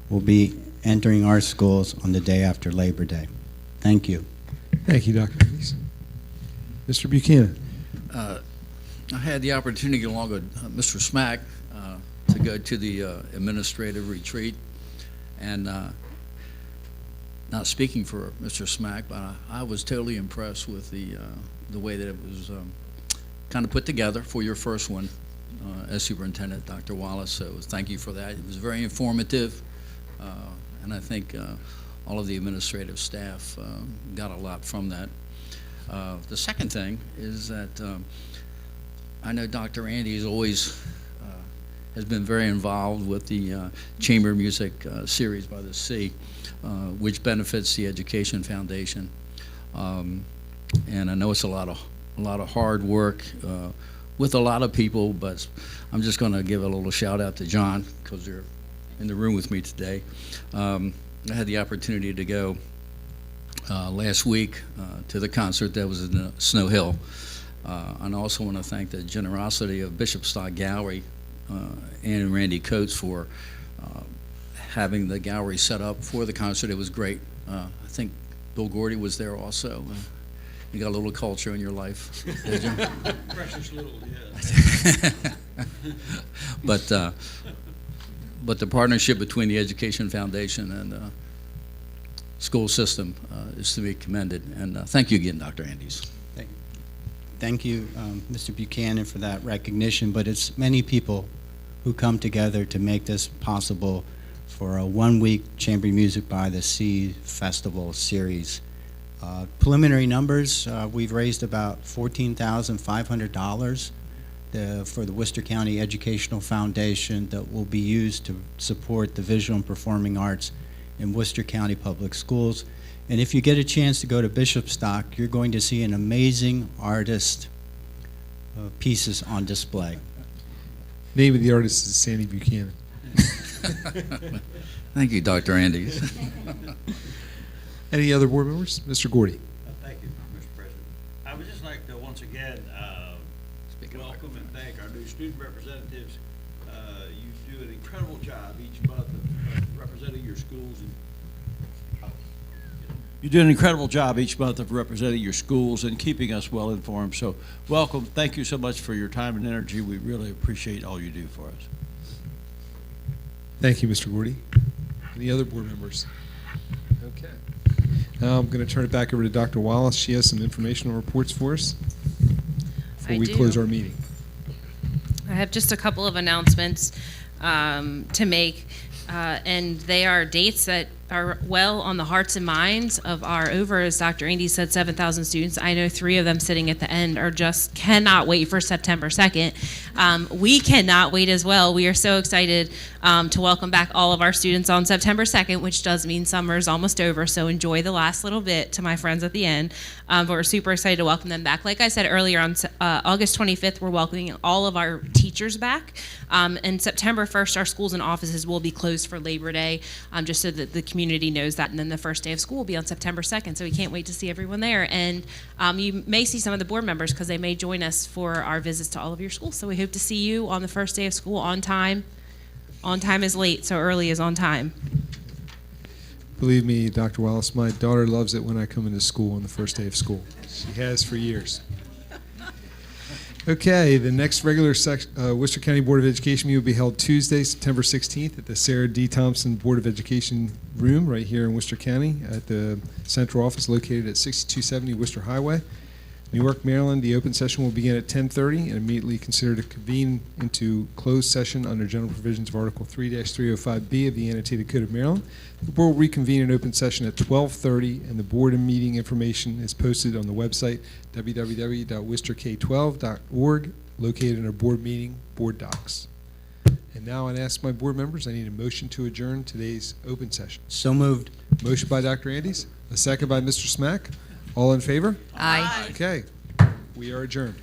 will be entering our schools on the day after Labor Day. Thank you. Thank you, Dr. Andes. Mr. Buchanan. I had the opportunity along with Mr. Smack to go to the administrative retreat, and not speaking for Mr. Smack, but I was totally impressed with the way that it was kind of put together for your first one as superintendent, Dr. Wallace. So thank you for that. It was very informative, and I think all of the administrative staff got a lot from that. The second thing is that I know Dr. Andy is always has been very involved with the Chamber Music Series by the Sea, which benefits the Education Foundation. And I know it's a lot of hard work with a lot of people, but I'm just going to give a little shout out to John because they're in the room with me today. I had the opportunity to go last week to the concert that was in Snow Hill. And I also want to thank the generosity of Bishop Stock Gallery and Randy Coates for having the gallery set up for the concert. It was great. I think Bill Gordy was there also. You got a little culture in your life, did you? Precious little, yeah. But the partnership between the Education Foundation and the school system is to be commended. And thank you again, Dr. Andes. Thank you, Mr. Buchanan, for that recognition, but it's many people who come together to make this possible for a one-week Chamber Music by the Sea Festival series. Preliminary numbers, we've raised about $14,500 for the Worcester County Educational Foundation that will be used to support the visual and performing arts in Worcester County Public Schools. And if you get a chance to go to Bishop Stock, you're going to see an amazing artist pieces on display. Name of the artist is Sandy Buchanan. Thank you, Dr. Andes. Any other board members? Mr. Gordy. Thank you, Mr. President. I would just like to once again welcome and thank our new student representatives. You do an incredible job each month of representing your schools. And you do an incredible job each month of representing your schools and keeping us well informed. So welcome. Thank you so much for your time and energy. We really appreciate all you do for us. Thank you, Mr. Gordy. Any other board members? Okay. Now I'm going to turn it back over to Dr. Wallace. She has some informational reports for us before we close our meeting. I have just a couple of announcements to make, and they are dates that are well on the hearts and minds of our as Dr. Andy said, 7,000 students. I know 3 of them sitting at the end are just cannot wait for September 2nd. We cannot wait as well. We are so excited to welcome back all of our students on September 2nd, which does mean summer is almost over, so enjoy the last little bit to my friends at the end. But we're super excited to welcome them back. Like I said earlier, on August 25th, we're welcoming all of our teachers back. And September 1st, our schools and offices will be closed for Labor Day, just so that the community knows that. And then the first day of school will be on September 2nd, so we can't wait to see everyone there. And you may see some of the board members because they may join us for our visits to all of your schools. So we hope to see you on the first day of school on time. On time is late, so early is on time. Believe me, Dr. Wallace, my daughter loves it when I come into school on the first day of school. She has for years. Okay, the next regular Worcester County Board of Education meeting will be held Tuesday, September 16th at the Sarah D. Thompson Board of Education room right here in Worcester County at the central office located at 6270 Worcester Highway, Newark, Maryland. The open session will begin at 10:30 and immediately consider to convene into closed session under general provisions of Article 3-305B of the Annotated Code of Maryland. The board will reconvene in open session at 12:30, and the board and meeting information is posted on the website www.worcesterk12.org, located in our board meeting board docs. And now I'd ask my board members, I need a motion to adjourn today's open session. So moved. Motion by Dr. Andes, a second by Mr. Smack. All in favor? Aye. Okay, we are adjourned.